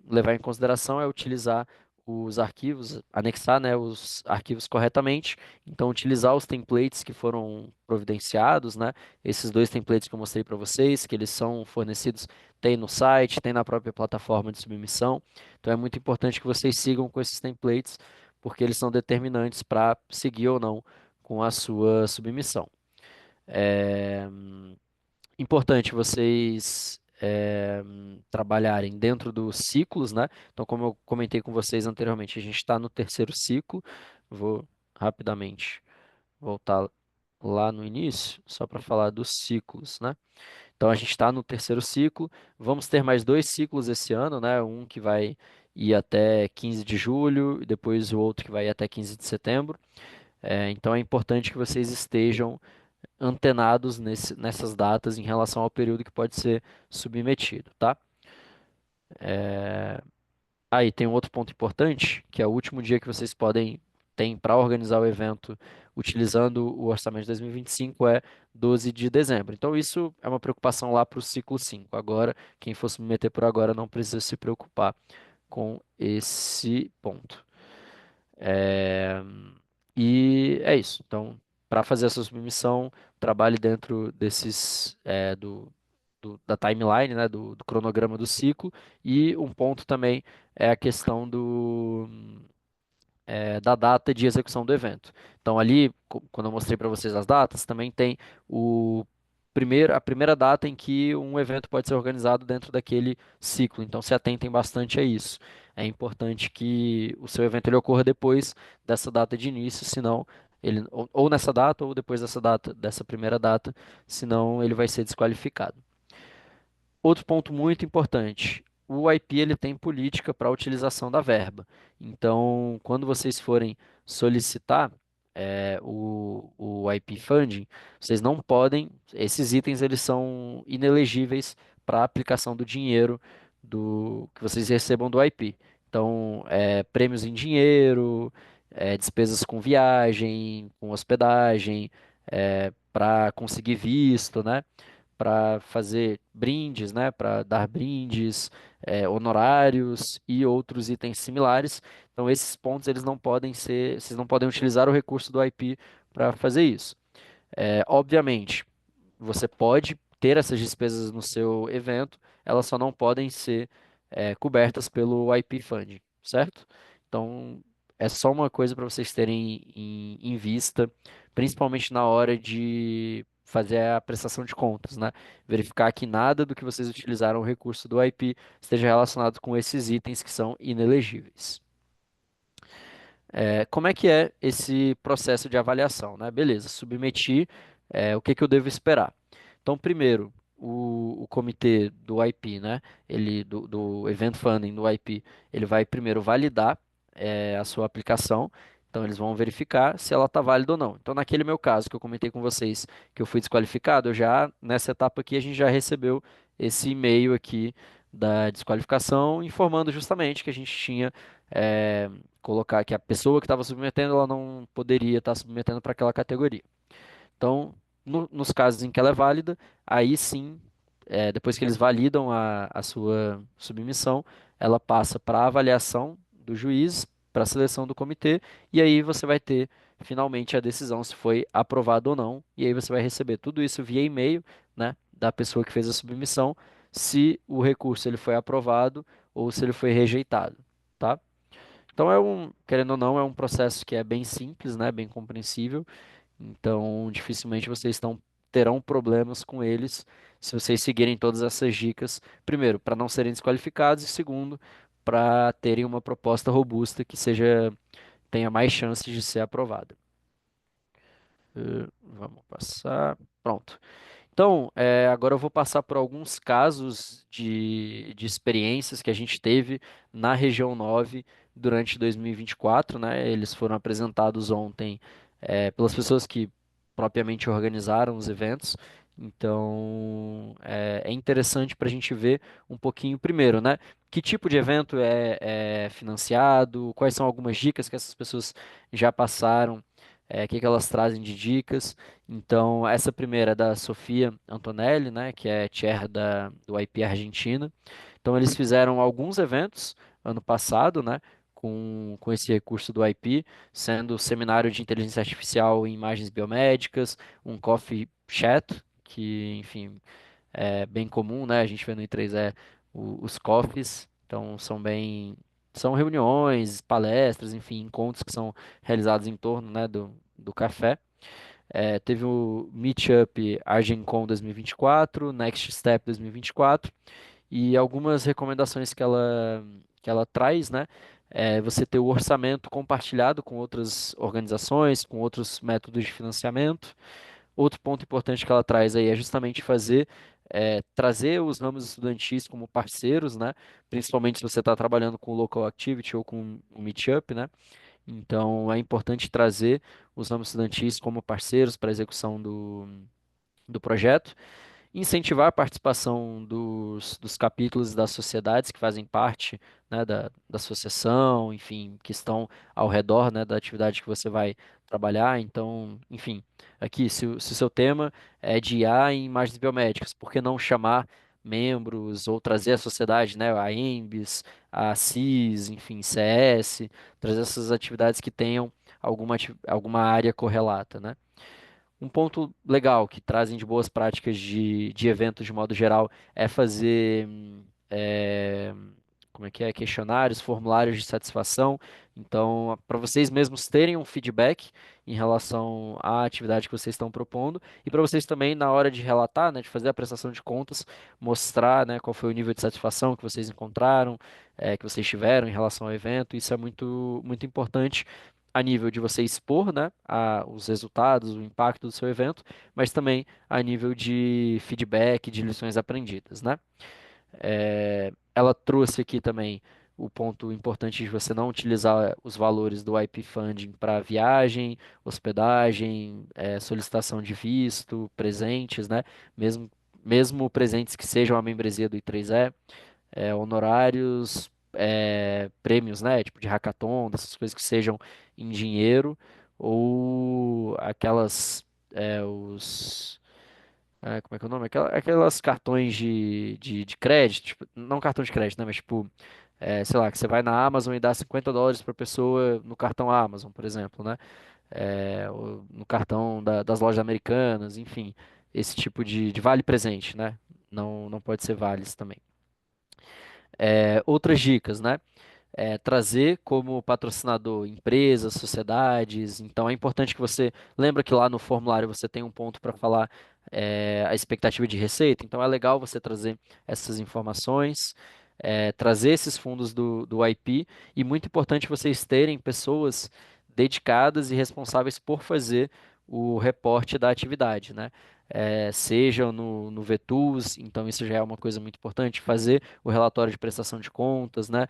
levar em consideração é utilizar os arquivos, anexar, né, os arquivos corretamente. Então, utilizar os templates que foram providenciados, né? Esses dois templates que eu mostrei para vocês, que eles são fornecidos, tem no site, tem na própria plataforma de submissão. Então, é muito importante que vocês sigam com esses templates, porque eles são determinantes para seguir ou não com a sua submissão. É importante vocês trabalharem dentro dos ciclos, né? Então, como eu comentei com vocês anteriormente, a gente está no terceiro ciclo. Vou rapidamente voltar lá no início, só para falar dos ciclos, né? Então, a gente está no terceiro ciclo. Vamos ter mais dois ciclos esse ano, né? Um que vai ir até 15 de julho e depois o outro que vai ir até 15 de setembro. Então, é importante que vocês estejam antenados nessas datas em relação ao período que pode ser submetido, tá? Aí tem um outro ponto importante, que é o último dia que vocês podem tem para organizar o evento utilizando o orçamento de 2025 é 12 de dezembro. Então isso é uma preocupação lá para o ciclo 5. Agora, quem for submeter por agora não precisa se preocupar com esse ponto. É, E é isso. Então, para fazer essa submissão, trabalhe dentro desses da timeline, né, do cronograma do ciclo. E um ponto também é a questão da data de execução do evento. Então, ali, quando eu mostrei para vocês as datas, também tem a primeira data em que um evento pode ser organizado dentro daquele ciclo. Então, se atentem bastante a isso. É importante que o seu evento ele ocorra depois dessa data de início, senão ele ou nessa data ou depois dessa data, dessa primeira data, senão ele vai ser desqualificado. Outro ponto muito importante, o IP ele tem política para a utilização da verba. Então, quando vocês forem solicitar o IP Funding, vocês não podem, esses itens eles são inelegíveis para a aplicação do dinheiro que vocês recebam do IP. Então, prêmios em dinheiro, despesas com viagem, com hospedagem, para conseguir visto, né? Para fazer brindes, né, para dar brindes, honorários e outros itens similares. Então, esses pontos eles não podem ser, vocês não podem utilizar o recurso do IP para fazer isso. Obviamente, você pode ter essas despesas no seu evento, elas só não podem ser cobertas pelo IP Funding, certo? Então, é só uma coisa para vocês terem em vista, principalmente na hora de fazer a prestação de contas, né? Verificar que nada do que vocês utilizaram o recurso do IP esteja relacionado com esses itens que são inelegíveis. Como é que é esse processo de avaliação, né? Beleza, submeti, o que que eu devo esperar? Então, primeiro, o comitê do IP, né? Do Event Funding do IP, ele vai primeiro validar, a sua aplicação. Então, eles vão verificar se ela está válida ou não. Então, naquele meu caso que eu comentei com vocês que eu fui desqualificado, eu já, nessa etapa aqui, a gente já recebeu esse e-mail aqui da desqualificação, informando justamente que a gente tinha colocar que a pessoa que estava submetendo, ela não poderia estar submetendo para aquela categoria. Então, nos casos em que ela é válida, aí sim, depois que eles validam a sua submissão, ela passa para a avaliação do juiz, para a seleção do comitê, e aí você vai ter finalmente a decisão se foi aprovado ou não, e aí você vai receber tudo isso via e-mail, né, da pessoa que fez a submissão, se o recurso ele foi aprovado ou se ele foi rejeitado, tá? Então querendo ou não, é um processo que é bem simples, né, bem compreensível. Então, dificilmente terão problemas com eles se vocês seguirem todas essas dicas. Primeiro, para não serem desqualificados e segundo, para terem uma proposta robusta que tenha mais chances de ser aprovada. Vamos passar. Pronto. Então, agora eu vou passar por alguns casos de experiências que a gente teve na região 9 durante 2024, né? Eles foram apresentados ontem, pelas pessoas que propriamente organizaram os eventos. Então, é interessante para a gente ver um pouquinho primeiro, né? Que tipo de evento é financiado, quais são algumas dicas que essas pessoas já passaram, o que que elas trazem de dicas. Então, essa primeira é da Sofia Antonelli, né, que é chair do IP Argentina. Então, eles fizeram alguns eventos ano passado, né, com esse recurso do IP, sendo o seminário de inteligência artificial em imagens biomédicas, um coffee chat, que, enfim, é bem comum, né, a gente vê no I3E os coffees, então são bem São reuniões, palestras, enfim, encontros que são realizados em torno, né, do café. Teve o Meetup ArgenCon 2024, Next Step 2024 e algumas recomendações que ela traz, né? Você ter o orçamento compartilhado com outras organizações, com outros métodos de financiamento. Outro ponto importante que ela traz aí é justamente trazer os ramos estudantis como parceiros, né? Principalmente se você está trabalhando com local activity ou com o Meetup, né? Então é importante trazer os ramos estudantis como parceiros para a execução do projeto. Incentivar a participação dos capítulos das sociedades que fazem parte, né, da associação, enfim, que estão ao redor, né, da atividade que você vai trabalhar. Então, enfim, aqui, se o seu tema é de IA em imagens biomédicas, por que não chamar membros ou trazer a sociedade, né, a ENBS, a CIS, enfim, CS, trazer essas atividades que tenham alguma área correlata, né? Um ponto legal que trazem de boas práticas de eventos de modo geral é fazer é, como é que é? Questionários, formulários de satisfação. Então, para vocês mesmos terem um feedback em relação à atividade que vocês estão propondo e para vocês também, na hora de relatar, né, de fazer a prestação de contas, mostrar, né, qual foi o nível de satisfação que vocês encontraram, que vocês tiveram em relação ao evento. Isso é muito importante a nível de você expor, né, os resultados, o impacto do seu evento, mas também a nível de feedback, de lições aprendidas, né? Ela trouxe aqui também o ponto importante de você não utilizar os valores do IP Funding para viagem, hospedagem, solicitação de visto, presentes, né? Mesmo presentes que sejam a membresia do I3E, honorários, prêmios, né? Tipo de hackathon, dessas coisas que sejam em dinheiro, ou como é que é o nome? Aquelas cartões de crédito, tipo, não cartão de crédito, né? Mas tipo, sei lá, que você vai na Amazon e dá US$ 50 para pessoa no cartão Amazon, por exemplo, né? Ou no cartão das lojas americanas, enfim, esse tipo de vale presente, né? Não pode ser vales também. Outras dicas, né? Trazer como patrocinador empresas, sociedades. Então é importante que você lembra que lá no formulário você tem um ponto para falar a expectativa de receita. Então é legal você trazer essas informações, trazer esses fundos do IP e muito importante vocês terem pessoas dedicadas e responsáveis por fazer o reporte da atividade, né? Seja no VTools, então isso já é uma coisa muito importante, fazer o relatório de prestação de contas, né?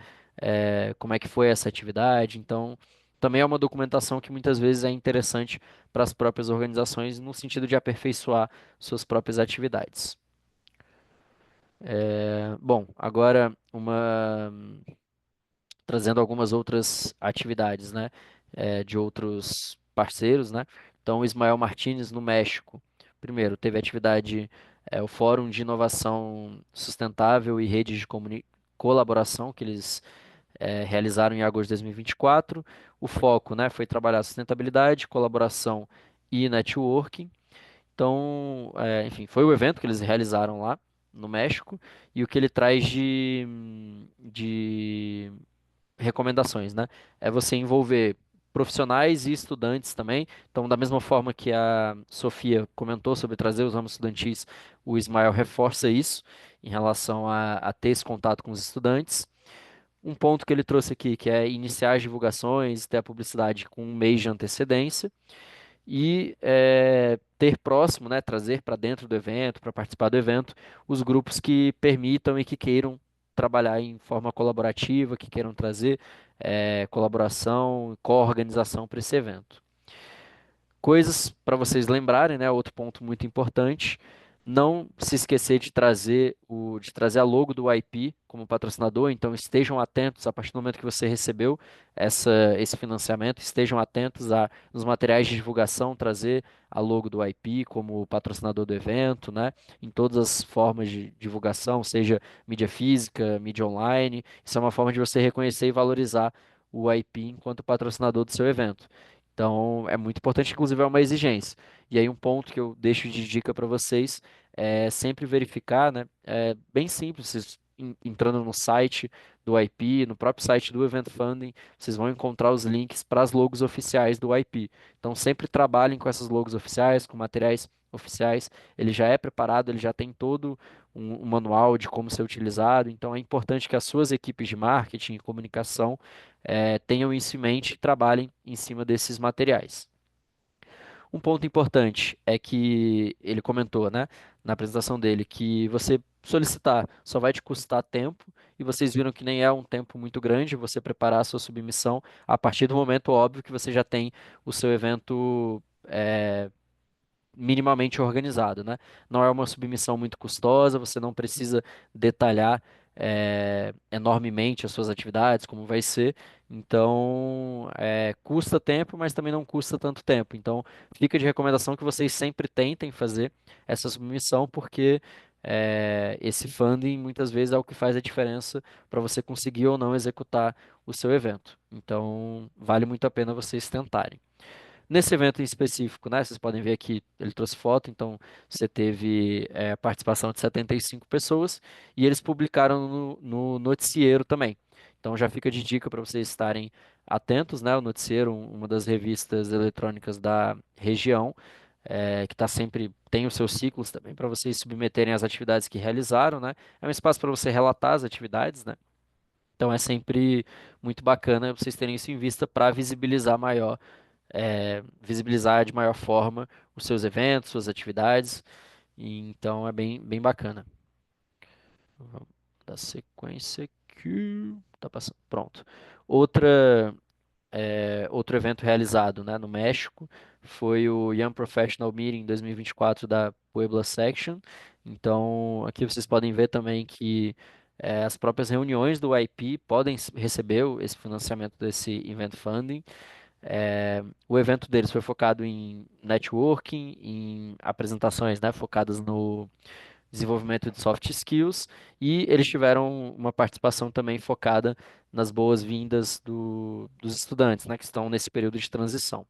Como é que foi essa atividade. Então, também é uma documentação que muitas vezes é interessante para as próprias organizações no sentido de aperfeiçoar suas próprias atividades. Bom, agora trazendo algumas outras atividades, né, de outros parceiros, né? Então, o Ismael Martins no México. Primeiro, teve atividade, o Fórum de Inovação Sustentável e Redes de Colaboração que eles realizaram em agosto de 2024. O foco, né, foi trabalhar sustentabilidade, colaboração e networking. Então, enfim, foi o evento que eles realizaram lá no México e o que ele traz de recomendações, né? É você envolver profissionais e estudantes também. Então, da mesma forma que a Sofia comentou sobre trazer os ramos estudantis, o Ismael reforça isso em relação a ter esse contato com os estudantes. Um ponto que ele trouxe aqui, que é iniciar as divulgações, ter a publicidade com um mês de antecedência e ter próximo, né, trazer para dentro do evento, para participar do evento, os grupos que permitam e que queiram trabalhar em forma colaborativa, que queiram trazer colaboração, co-organização para esse evento. Coisas para vocês lembrarem, né? Outro ponto muito importante. Não se esquecer de trazer a logo do IP como patrocinador, então estejam atentos a partir do momento que você recebeu esse financiamento, estejam atentos nos materiais de divulgação, trazer a logo do IP como patrocinador do evento, né? Em todas as formas de divulgação, seja mídia física, mídia online. Isso é uma forma de você reconhecer e valorizar o IP enquanto patrocinador do seu evento. Então, é muito importante, inclusive é uma exigência. E aí, um ponto que eu deixo de dica para vocês é sempre verificar, né? É bem simples, vocês entrando no site do IP, no próprio site do Event Funding, vocês vão encontrar os links para as logos oficiais do IP. Então, sempre trabalhem com essas logos oficiais, com materiais oficiais. Ele já é preparado, ele já tem todo um manual de como ser utilizado. Então, é importante que as suas equipes de marketing e comunicação tenham isso em mente e trabalhem em cima desses materiais. Um ponto importante é que ele comentou, né, na apresentação dele, que você solicitar só vai te custar tempo, e vocês viram que nem é um tempo muito grande você preparar a sua submissão a partir do momento óbvio que você já tem o seu evento minimamente organizado, né? Não é uma submissão muito custosa, você não precisa detalhar enormemente as suas atividades, como vai ser. Então, custa tempo, mas também não custa tanto tempo. Então, fica de recomendação que vocês sempre tentem fazer essa submissão, porque esse funding muitas vezes é o que faz a diferença para você conseguir ou não executar o seu evento. Então, vale muito a pena vocês tentarem. Nesse evento em específico, né, vocês podem ver aqui, ele trouxe foto, então você teve a participação de 75 pessoas e eles publicaram no noticiero também. Então já fica de dica para vocês estarem atentos, né? O noticiero, uma das revistas eletrônicas da região, que tá sempre tem os seus ciclos também para vocês submeterem as atividades que realizaram, né? É um espaço para você relatar as atividades, né? Então é sempre muito bacana vocês terem isso em vista para visibilizar de maior forma os seus eventos, suas atividades. E então é bem bacana. Vamos dar sequência aqui. Tá passando. Pronto. Outro evento realizado, né, no México foi o Young Professional Meeting 2024 da Puebla Section. Então, aqui vocês podem ver também que as próprias reuniões do IP podem receber esse financiamento desse Event Funding. O evento deles foi focado em networking, em apresentações, né, focadas no desenvolvimento de soft skills, e eles tiveram uma participação também focada nas boas-vindas dos estudantes, né, que estão nesse período de transição.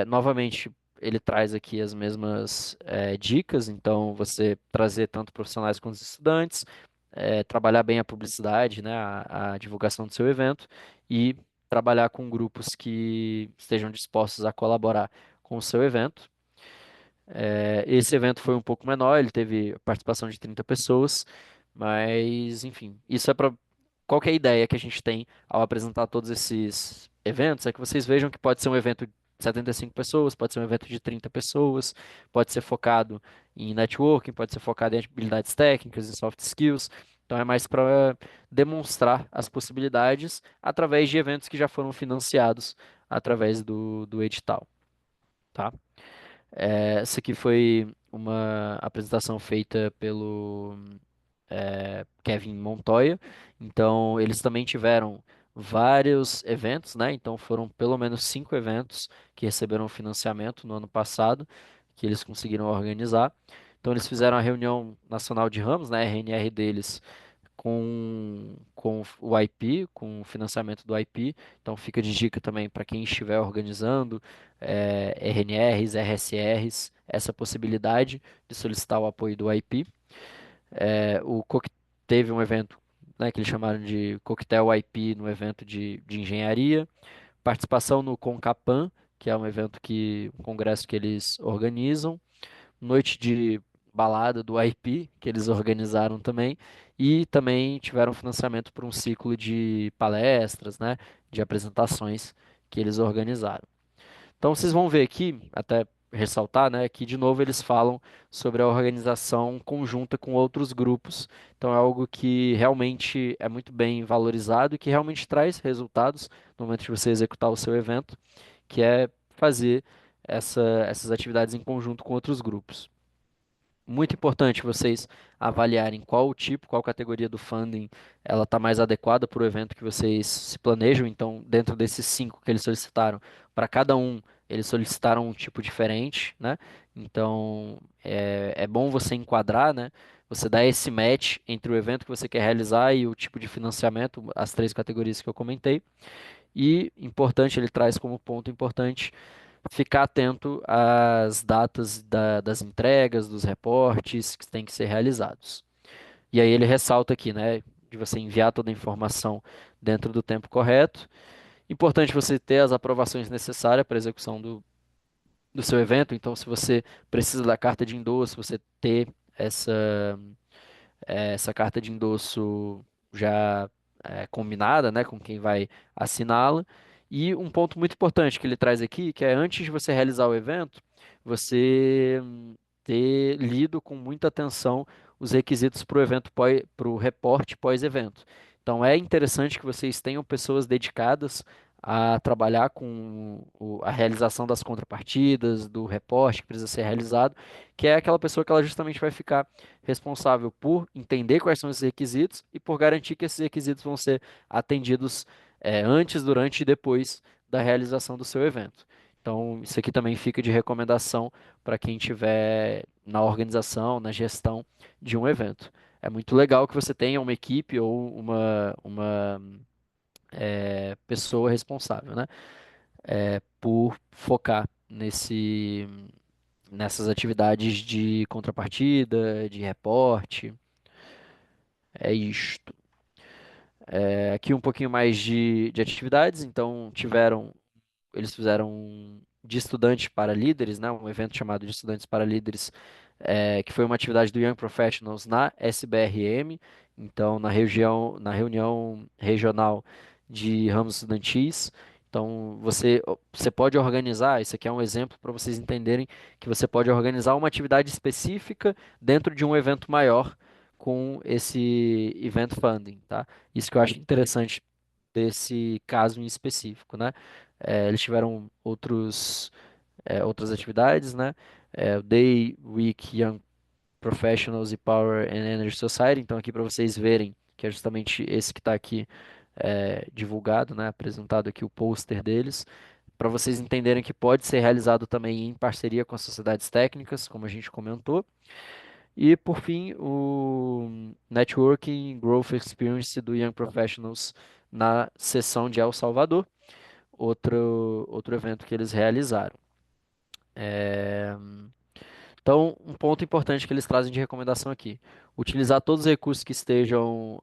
Novamente, ele traz aqui as mesmas dicas, então você trazer tanto profissionais quanto os estudantes, trabalhar bem a publicidade, né, a divulgação do seu evento e trabalhar com grupos que estejam dispostos a colaborar com o seu evento. Esse evento foi um pouco menor, ele teve participação de 30 pessoas, mas enfim, isso é para qualquer ideia que a gente tem ao apresentar todos esses eventos, é que vocês vejam que pode ser um evento de 75 pessoas, pode ser um evento de 30 pessoas, pode ser focado em networking, pode ser focado em habilidades técnicas, em soft skills. Então é mais para demonstrar as possibilidades através de eventos que já foram financiados através do edital, tá? Essa aqui foi uma apresentação feita pelo Kevin Montoya. Então, eles também tiveram vários eventos, né? Então, foram pelo menos 5 eventos que receberam financiamento no ano passado, que eles conseguiram organizar. Então, eles fizeram a reunião nacional de ramos, né? RNR deles, com o IP, com o financiamento do IP. Então, fica de dica também para quem estiver organizando RNRs, RSRs, essa possibilidade de solicitar o apoio do IP. Teve um evento, né, que eles chamaram de Coquetel IP no evento de engenharia. Participação no Concapan, que é um congresso que eles organizam. Noite de balada do IP, que eles organizaram também. E também tiveram financiamento para um ciclo de palestras, né, de apresentações que eles organizaram. Então vocês vão ver aqui, até ressaltar, né, que de novo eles falam sobre a organização conjunta com outros grupos. Então é algo que realmente é muito bem valorizado e que realmente traz resultados no momento de você executar o seu evento, que é fazer essas atividades em conjunto com outros grupos. Muito importante vocês avaliarem qual tipo, qual categoria do funding ela está mais adequada para o evento que vocês se planejam. Então, dentro desses 5 que eles solicitaram, para cada um, eles solicitaram um tipo diferente, né? Então, é bom você enquadrar, né? Você dá esse match entre o evento que você quer realizar e o tipo de financiamento, as 3 categorias que eu comentei. E, importante, ele traz como ponto importante ficar atento às datas das entregas, dos reportes que têm que ser realizados. E aí ele ressalta aqui, né, de você enviar toda a informação dentro do tempo correto. Importante você ter as aprovações necessárias para a execução do seu evento. Então, se você precisa da carta de endosso, você ter essa, essa carta de endosso já combinada, né, com quem vai assiná-la. E um ponto muito importante que ele traz aqui, que é antes de você realizar o evento, você ter lido com muita atenção os requisitos para o evento, para o reporte pós-evento. Então é interessante que vocês tenham pessoas dedicadas a trabalhar com a realização das contrapartidas, do reporte que precisa ser realizado, que é aquela pessoa que ela justamente vai ficar responsável por entender quais são esses requisitos e por garantir que esses requisitos vão ser atendidos antes, durante e depois da realização do seu evento. Então, isso aqui também fica de recomendação para quem tiver na organização, na gestão de um evento. É muito legal que você tenha uma equipe ou uma pessoa responsável, né, por focar nessas atividades de contrapartida, de reporte. É isto. Aqui um pouquinho mais de atividades. Então, eles fizeram de estudantes para líderes, né? Um evento chamado de estudantes para líderes, que foi uma atividade do Young Professionals na SBRM. Então, na reunião regional de ramos estudantis. Então, você pode organizar, isso aqui é um exemplo para vocês entenderem que você pode organizar uma atividade específica dentro de um evento maior com esse event funding, tá? Isso que eu acho interessante desse caso em específico, né? Eles tiveram outras atividades, né? O Day, Week, Young Professionals e Power and Energy Society. Então, aqui para vocês verem que é justamente esse que está aqui divulgado, né? Apresentado aqui o pôster deles. Para vocês entenderem que pode ser realizado também em parceria com as sociedades técnicas, como a gente comentou. E, por fim, o Networking Growth Experience do Young Professionals na sessão de El Salvador, outro evento que eles realizaram. Então, um ponto importante que eles trazem de recomendação aqui: utilizar todos os recursos que estejam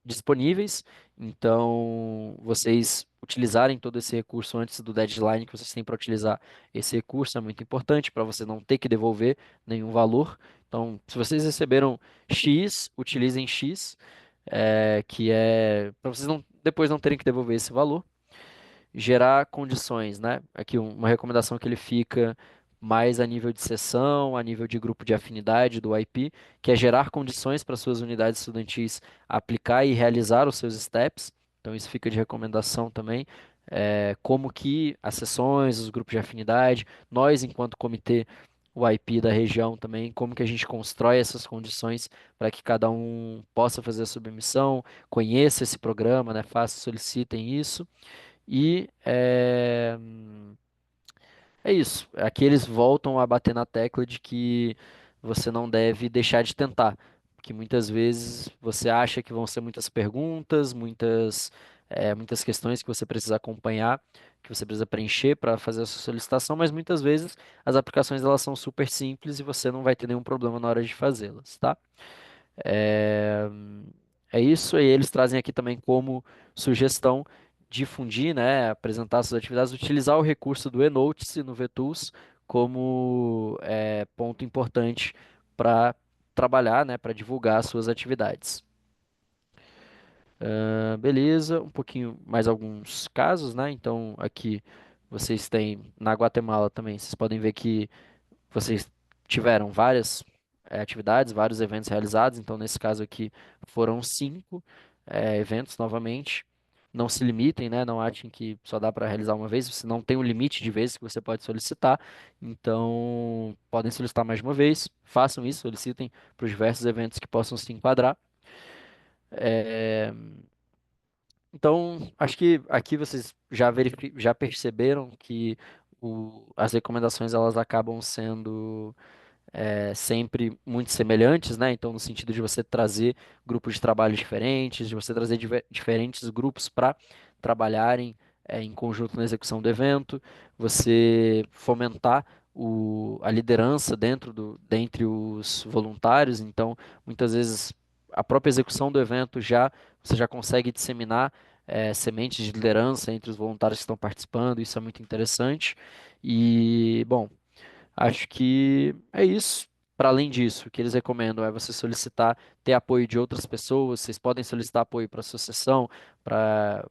disponíveis. Então, vocês utilizarem todo esse recurso antes do deadline que vocês têm para utilizar esse recurso é muito importante para você não ter que devolver nenhum valor. Então, se vocês receberam X, utilizem X, que é para vocês depois não terem que devolver esse valor. Gerar condições, né? Aqui uma recomendação que ele fica mais a nível de sessão, a nível de grupo de afinidade do IP, que é gerar condições para suas unidades estudantis aplicar e realizar os seus steps. Então isso fica de recomendação também. Como que as sessões, os grupos de afinidade, nós enquanto comitê, o IP da região também, como que a gente constrói essas condições para que cada um possa fazer a submissão, conheça esse programa, né? Faça, solicitem isso. E é isso. Aqui eles voltam a bater na tecla de que você não deve deixar de tentar. Porque muitas vezes você acha que vão ser muitas perguntas, muitas questões que você precisa acompanhar, que você precisa preencher para fazer a sua solicitação, mas muitas vezes as aplicações elas são super simples e você não vai ter nenhum problema na hora de fazê-las, tá? É, é isso, e eles trazem aqui também como sugestão difundir, né, apresentar suas atividades, utilizar o recurso do eNotice no VTools como ponto importante para trabalhar, né, para divulgar suas atividades. Beleza, um pouquinho mais alguns casos, né? Então aqui vocês têm na Guatemala também, vocês podem ver que vocês tiveram várias atividades, vários eventos realizados, então nesse caso aqui foram 5 eventos novamente. Não se limitem, né? Não achem que só dá para realizar uma vez, você não tem um limite de vezes que você pode solicitar, então podem solicitar mais de uma vez, façam isso, solicitem para os diversos eventos que possam se enquadrar. Então, acho que aqui vocês já perceberam que as recomendações elas acabam sendo sempre muito semelhantes, né? Então, no sentido de você trazer grupos de trabalho diferentes, de você trazer diferentes grupos para trabalharem em conjunto na execução do evento, você fomentar a liderança dentre os voluntários. Então, muitas vezes a própria execução do evento já você já consegue disseminar sementes de liderança entre os voluntários que estão participando, isso é muito interessante. E, bom, acho que é isso. Para além disso, o que eles recomendam é você solicitar ter apoio de outras pessoas. Vocês podem solicitar apoio para a associação, para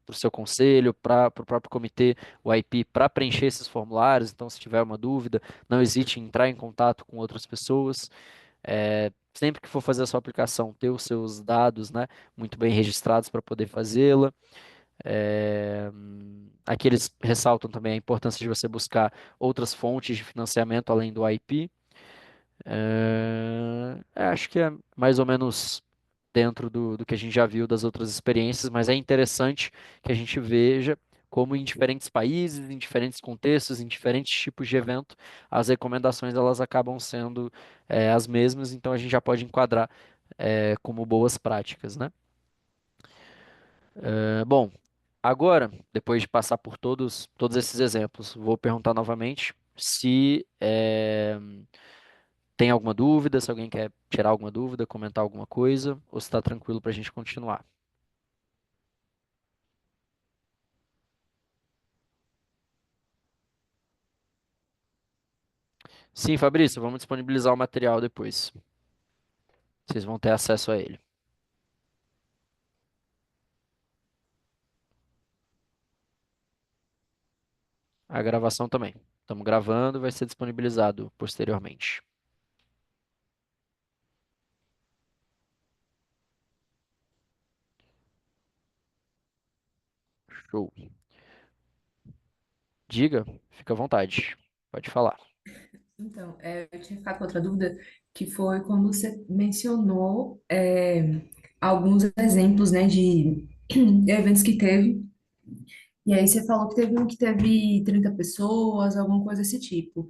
o seu conselho, para o próprio comitê, o IP, para preencher esses formulários. Então, se tiver uma dúvida, não hesite em entrar em contato com outras pessoas. Sempre que for fazer a sua aplicação, ter os seus dados, né, muito bem registrados para poder fazê-la. Aqui eles ressaltam também a importância de você buscar outras fontes de financiamento além do IP. Acho que é mais ou menos dentro do que a gente já viu das outras experiências, mas é interessante que a gente veja como em diferentes países, em diferentes contextos, em diferentes tipos de evento, as recomendações elas acabam sendo as mesmas, então a gente já pode enquadrar como boas práticas, né? Bom, agora, depois de passar por todos esses exemplos, vou perguntar novamente se tem alguma dúvida, se alguém quer tirar alguma dúvida, comentar alguma coisa, ou se está tranquilo para a gente continuar. Sim, Fabrício, vamos disponibilizar o material depois. Vocês vão ter acesso a ele. A gravação também. Estamos gravando, vai ser disponibilizado posteriormente. Show. Diga, fica à vontade. Pode falar. Então, eu tinha ficado com outra dúvida, que foi quando você mencionou alguns exemplos, né, de eventos que teve. E aí você falou que teve um que teve 30 pessoas, alguma coisa desse tipo.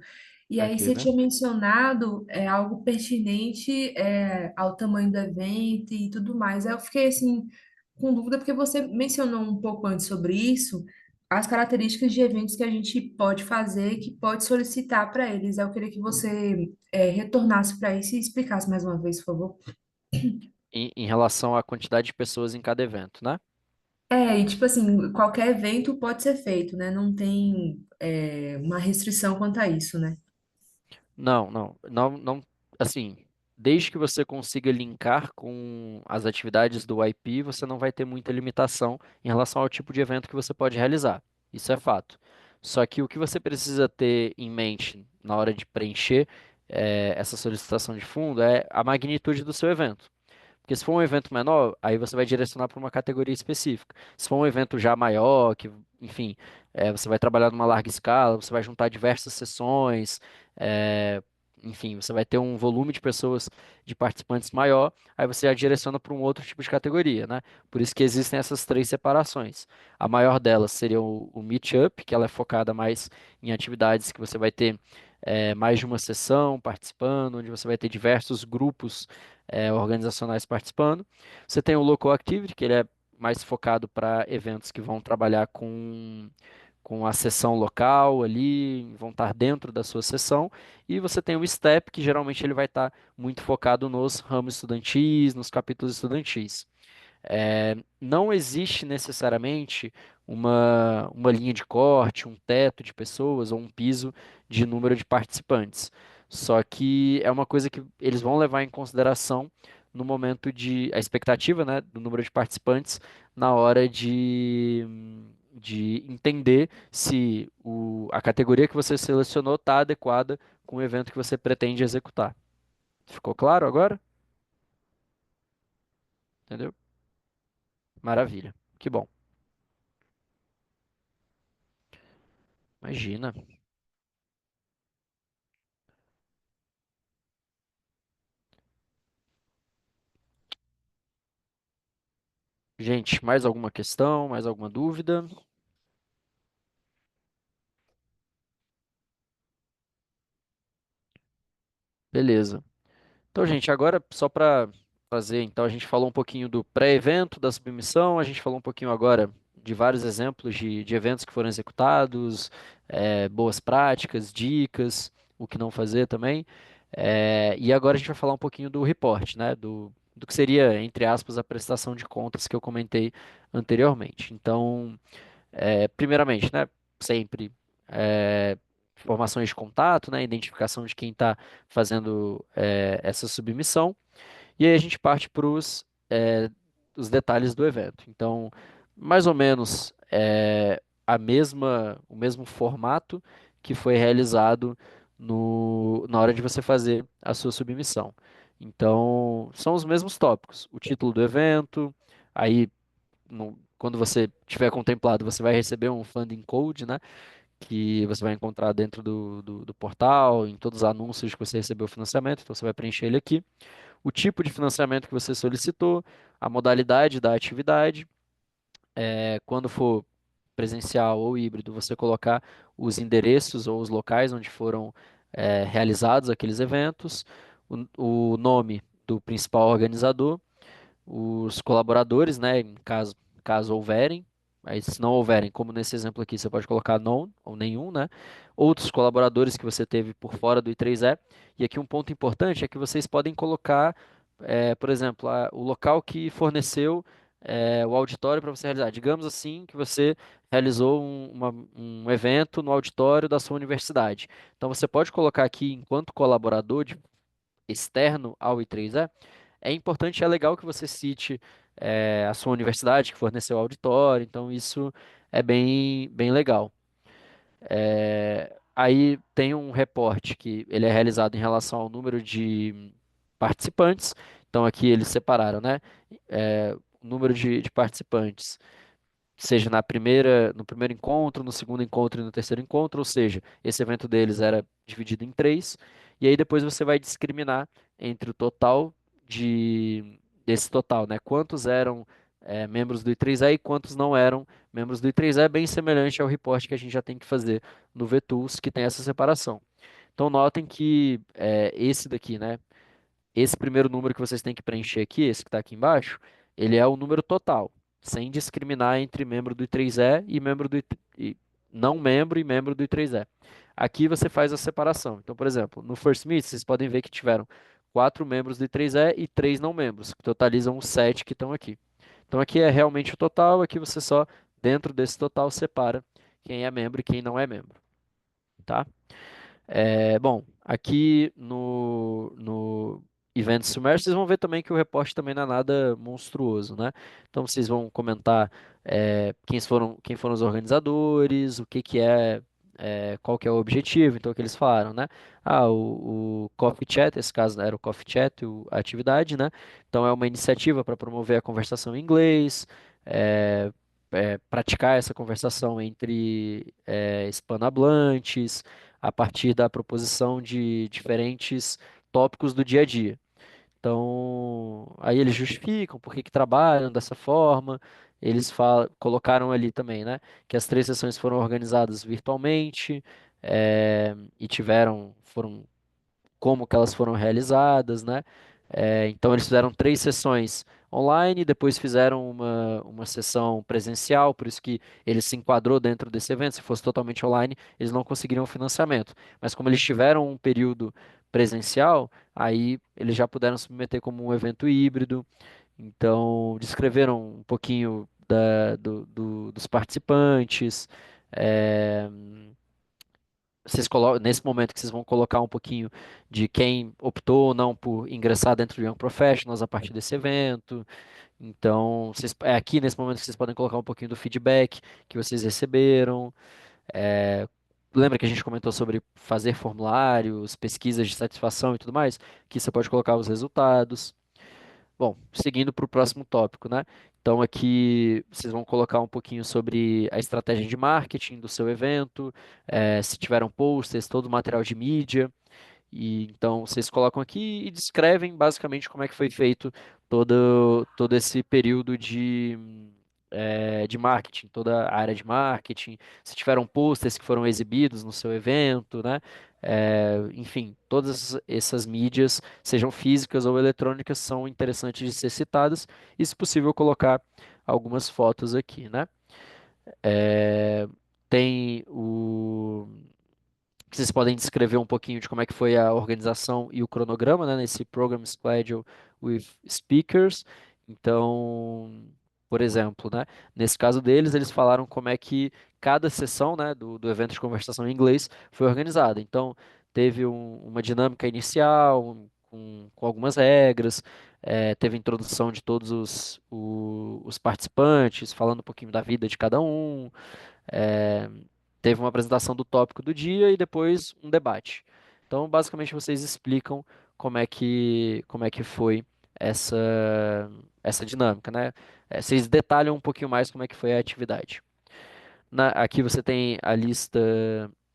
E aí Aqui, você né? tinha mencionado algo pertinente ao tamanho do evento e tudo mais. Aí eu fiquei assim com dúvida porque você mencionou um pouco antes sobre isso, as características de eventos que a gente pode fazer, que pode solicitar para eles. Eu queria que você retornasse para isso e explicasse mais uma vez, por favor. Em relação à quantidade de pessoas em cada evento, né? E tipo assim, qualquer evento pode ser feito, né? Não tem uma restrição quanto a isso, né? Não, assim, desde que você consiga linkar com as atividades do IP, você não vai ter muita limitação em relação ao tipo de evento que você pode realizar. Isso é fato. Só que o que você precisa ter em mente na hora de preencher essa solicitação de fundo é a magnitude do seu evento. Porque se for um evento menor, aí você vai direcionar para uma categoria específica. Se for um evento já maior, que, enfim, você vai trabalhar numa larga escala, você vai juntar diversas sessões, é, enfim, você vai ter um volume de pessoas, de participantes maior, aí você já direciona para um outro tipo de categoria, né? Por isso que existem essas três separações. A maior delas seria o Meetup, que ela é focada mais em atividades que você vai ter mais de uma sessão participando, onde você vai ter diversos grupos organizacionais participando. Você tem o Local Activity, que ele é mais focado para eventos que vão trabalhar com a sessão local ali, vão estar dentro da sua sessão. E você tem o STEP, que geralmente ele vai estar muito focado nos ramos estudantis, nos capítulos estudantis. Não existe necessariamente uma linha de corte, um teto de pessoas ou um piso de número de participantes. Só que é uma coisa que eles vão levar em consideração no momento a expectativa, né, do número de participantes na hora de entender se a categoria que você selecionou está adequada com o evento que você pretende executar. Ficou claro agora? Entendeu? Maravilha. Que bom. Imagina. Gente, mais alguma questão, mais alguma dúvida? Beleza. Então, gente, agora só para fazer, então a gente falou um pouquinho do pré-evento, da submissão, a gente falou um pouquinho agora de vários exemplos de eventos que foram executados, boas práticas, dicas, o que não fazer também. E agora a gente vai falar um pouquinho do report, né? Do que seria, entre aspas, a prestação de contas que eu comentei anteriormente. Então, primeiramente, né? Sempre é, informações de contato, né? Identificação de quem está fazendo essa submissão. E aí a gente parte para os detalhes do evento. Então, mais ou menos o mesmo formato que foi realizado na hora de você fazer a sua submissão. Então, são os mesmos tópicos. O título do evento, aí quando você tiver contemplado, você vai receber um funding code, né? Que você vai encontrar dentro do portal, em todos os anúncios que você recebeu o financiamento. Então, você vai preencher ele aqui, o tipo de financiamento que você solicitou, a modalidade da atividade, quando for presencial ou híbrido, você colocar os endereços ou os locais onde foram realizados aqueles eventos, o nome do principal organizador, os colaboradores, né, caso houverem. Aí, se não houverem, como nesse exemplo aqui, você pode colocar none ou nenhum, né? Outros colaboradores que você teve por fora do I3E. E aqui um ponto importante é que vocês podem colocar, por exemplo, o local que forneceu o auditório para você realizar. Digamos assim que você realizou um evento no auditório da sua universidade. Então você pode colocar aqui, enquanto colaborador externo ao I3E, é importante, é legal que você cite a sua universidade que forneceu o auditório, então isso é bem legal. Aí tem um reporte que ele é realizado em relação ao número de participantes, então aqui eles separaram, né? O número de participantes seja no primeiro encontro, no segundo encontro e no terceiro encontro, ou seja, esse evento deles era dividido em três, e aí depois você vai discriminar entre o total desse total, né? Quantos eram membros do I3E e quantos não eram membros do I3E, é bem semelhante ao report que a gente já tem que fazer no VTools, que tem essa separação. Então notem que esse daqui, né? Esse primeiro número que vocês têm que preencher aqui, esse que está aqui embaixo, ele é o número total, sem discriminar entre membro do I3E e membro não membro e membro do I3E. Aqui você faz a separação. Então, por exemplo, no First Meet, vocês podem ver que tiveram 4 membros do I3E e 3 não membros, que totalizam os 7 que estão aqui. Então, aqui é realmente o total, aqui você só, dentro desse total, separa quem é membro e quem não é membro, tá? Bom, aqui no Event Summary, vocês vão ver também que o reporte também não é nada monstruoso, né? Então, vocês vão comentar quem foram os organizadores, o que que qual que é o objetivo, então, o que eles falaram, né? O Coffee Chat, esse caso era o Coffee Chat, a atividade, né? Então, é uma iniciativa para promover a conversação em inglês, praticar essa conversação entre hispanohablantes, a partir da proposição de diferentes tópicos do dia a dia. Então, aí eles justificam por que que trabalham dessa forma. Eles colocaram ali também, né, que as 3 sessões foram organizadas virtualmente e foram como que elas foram realizadas, né? Então eles fizeram 3 sessões online, depois fizeram uma sessão presencial, por isso que ele se enquadrou dentro desse evento. Se fosse totalmente online, eles não conseguiriam o financiamento. Mas como eles tiveram um período presencial, aí eles já puderam submeter como um evento híbrido. Então descreveram um pouquinho dos participantes. eh, nesse momento que vocês vão colocar um pouquinho de quem optou ou não por ingressar dentro do Young Professionals a partir desse evento. Então, é aqui nesse momento que vocês podem colocar um pouquinho do feedback que vocês receberam. É, lembra que a gente comentou sobre fazer formulários, pesquisas de satisfação e tudo mais? Aqui você pode colocar os resultados. Bom, seguindo para o próximo tópico, né? Então aqui vocês vão colocar um pouquinho sobre a estratégia de marketing do seu evento, se tiveram posters, todo o material de mídia. E então vocês colocam aqui e descrevem basicamente como é que foi feito todo esse período de marketing, toda a área de marketing, se tiveram posters que foram exibidos no seu evento, né? Enfim, todas essas mídias, sejam físicas ou eletrônicas, são interessantes de ser citadas e, se possível, colocar algumas fotos aqui, né? É, tem o vocês podem descrever um pouquinho de como é que foi a organização e o cronograma, né, nesse Program Schedule with Speakers. Então, por exemplo, né, nesse caso deles, eles falaram como é que cada sessão, né, do evento de conversação em inglês foi organizada. Então, teve uma dinâmica inicial, com algumas regras, teve a introdução de todos os participantes, falando um pouquinho da vida de cada um, é, teve uma apresentação do tópico do dia e depois um debate. Então, basicamente, vocês explicam como é que foi essa, essa dinâmica, né? Vocês detalham um pouquinho mais como é que foi a atividade. Aqui você tem a lista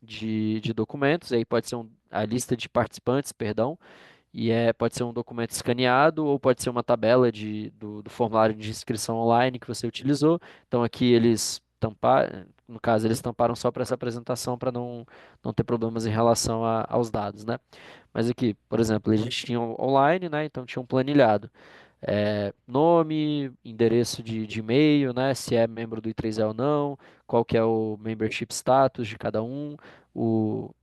de documentos, aí pode ser a lista de participantes, perdão, pode ser um documento escaneado ou pode ser uma tabela do formulário de inscrição online que você utilizou. Então aqui eles tamparam, no caso eles tamparam só para essa apresentação para não ter problemas em relação aos dados, né? Mas aqui, por exemplo, eles tinham online, né? Então tinha um planilhado. Nome, endereço de e-mail, né? Se é membro do I3E ou não, qual que é o membership status de cada um, o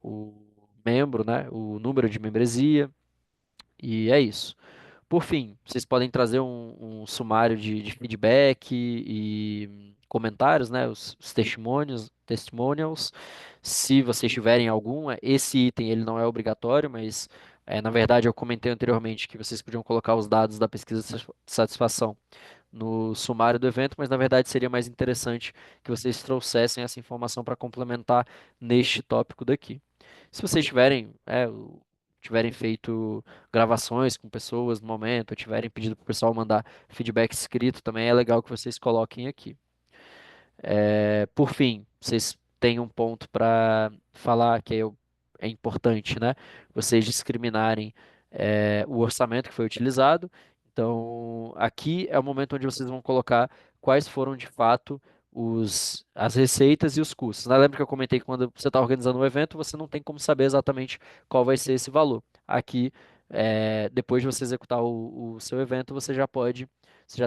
membro, né? O número de membresia. E é isso. Por fim, vocês podem trazer um sumário de feedback e comentários, né? Os testimonials. Se vocês tiverem algum, esse item ele não é obrigatório, mas na verdade eu comentei anteriormente que vocês podiam colocar os dados da pesquisa de satisfação no sumário do evento, mas na verdade seria mais interessante que vocês trouxessem essa informação para complementar neste tópico daqui. Se vocês tiverem feito gravações com pessoas no momento, ou tiverem pedido para o pessoal mandar feedback escrito, também é legal que vocês coloquem aqui. Por fim, vocês têm um ponto para falar que é importante, né? Vocês discriminarem o orçamento que foi utilizado. Então, aqui é o momento onde vocês vão colocar quais foram de fato as receitas e os custos. Né? Lembra que eu comentei que quando você está organizando um evento, você não tem como saber exatamente qual vai ser esse valor. Aqui, depois de você executar o seu evento, você já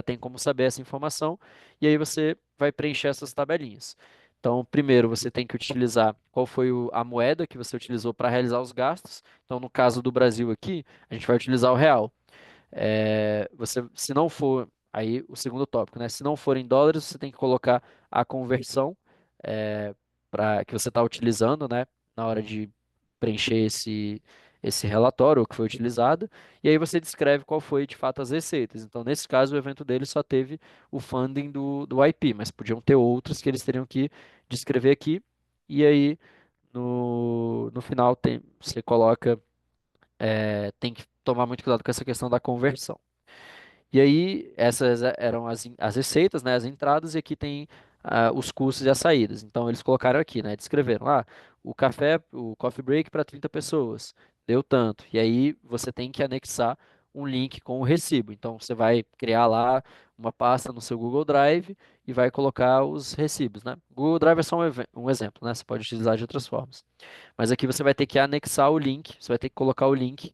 tem como saber essa informação e aí você vai preencher essas tabelinhas. Então, primeiro você tem que utilizar qual foi a moeda que você utilizou para realizar os gastos. Então, no caso do Brasil aqui, a gente vai utilizar o real. Se não for, aí o segundo tópico, né? Se não for em dólares, você tem que colocar a conversão que você está utilizando, né? Na hora de preencher esse relatório, o que foi utilizado, e aí você descreve qual foi de fato as receitas. Então, nesse caso, o evento dele só teve o funding do IP, mas podiam ter outros que eles teriam que descrever aqui, e aí no final você coloca, tem que tomar muito cuidado com essa questão da conversão. E aí, essas eram as receitas, né, as entradas, e aqui tem os custos e as saídas. Então, eles colocaram aqui, né, descreveram, o coffee break para 30 pessoas, deu tanto. E aí, você tem que anexar um link com o recibo. Então, você vai criar lá uma pasta no seu Google Drive e vai colocar os recibos, né? O Google Drive é só um exemplo, né? Você pode utilizar de outras formas. Mas aqui você vai ter que anexar o link, você vai ter que colocar o link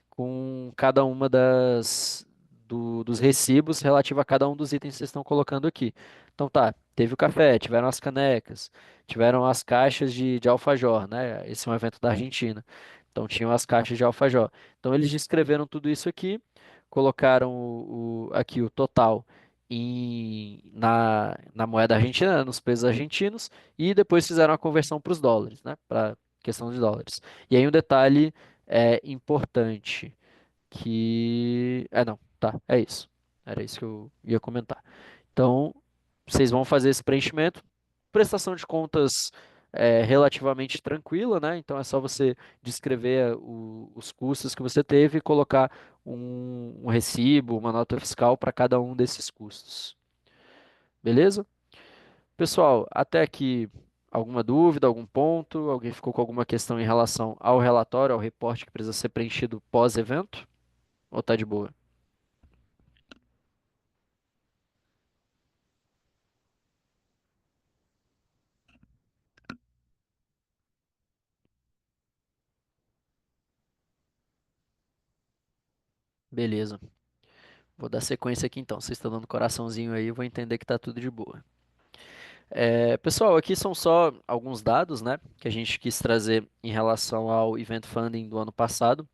com cada uma dos recibos relativo a cada um dos itens que vocês estão colocando aqui. Então tá, teve o café, tiveram as canecas, tiveram as caixas de alfajor, né? Esse é um evento da Argentina. Então tinham as caixas de alfajor. Então eles descreveram tudo isso aqui, colocaram aqui o total na moeda argentina, né, nos pesos argentinos, e depois fizeram a conversão para os dólares, né? Para questão de dólares. E aí um detalhe importante não, tá, é isso. Era isso que eu ia comentar. Então, vocês vão fazer esse preenchimento. Prestação de contas relativamente tranquila, né? Então é só você descrever os custos que você teve e colocar um recibo, uma nota fiscal para cada um desses custos. Beleza? Pessoal, até aqui alguma dúvida, algum ponto? Alguém ficou com alguma questão em relação ao relatório, ao reporte que precisa ser preenchido pós-evento? Ou tá de boa? Beleza. Vou dar sequência aqui então. Vocês estão dando coraçãozinho aí, eu vou entender que tá tudo de boa. Pessoal, aqui são só alguns dados, né, que a gente quis trazer em relação ao Event Funding do ano passado.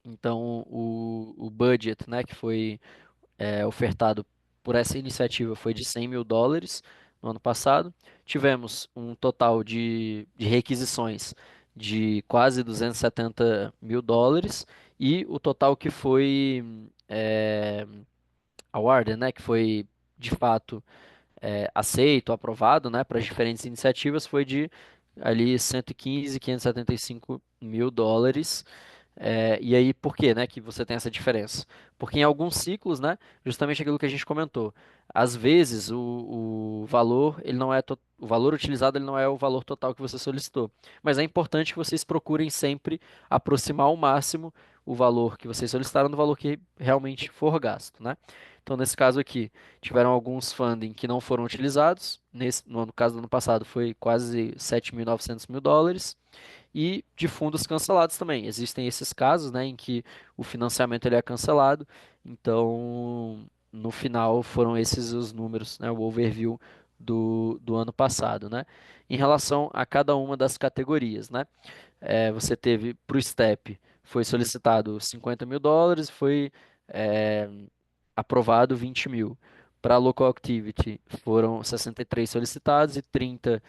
Então, o budget, né, que foi ofertado por essa iniciativa foi de US$ 100 mil no ano passado. Tivemos um total de requisições de quase US$ 270 mil e o total que foi awarded, né, que foi de fato aceito, aprovado, né, para as diferentes iniciativas foi de ali 115, US$ 575 mil. E aí, por que, né, que você tem essa diferença? Porque em alguns ciclos, né, justamente aquilo que a gente comentou, às vezes o valor, ele não é o valor utilizado, ele não é o valor total que você solicitou. Mas é importante que vocês procurem sempre aproximar ao máximo o valor que vocês solicitaram do valor que realmente for gasto, né? Então, nesse caso aqui, tiveram alguns funding que não foram utilizados. No caso do ano passado, foi quase US$ 7.900 mil e de fundos cancelados também. Existem esses casos, né, em que o financiamento ele é cancelado. Então, no final, foram esses os números, né, o overview do ano passado, né? Em relação a cada uma das categorias, né? Você teve para o STEP, foi solicitado US$ 50 mil, foi é, aprovado 20 mil. Para a Local Activity foram 63 solicitados e 30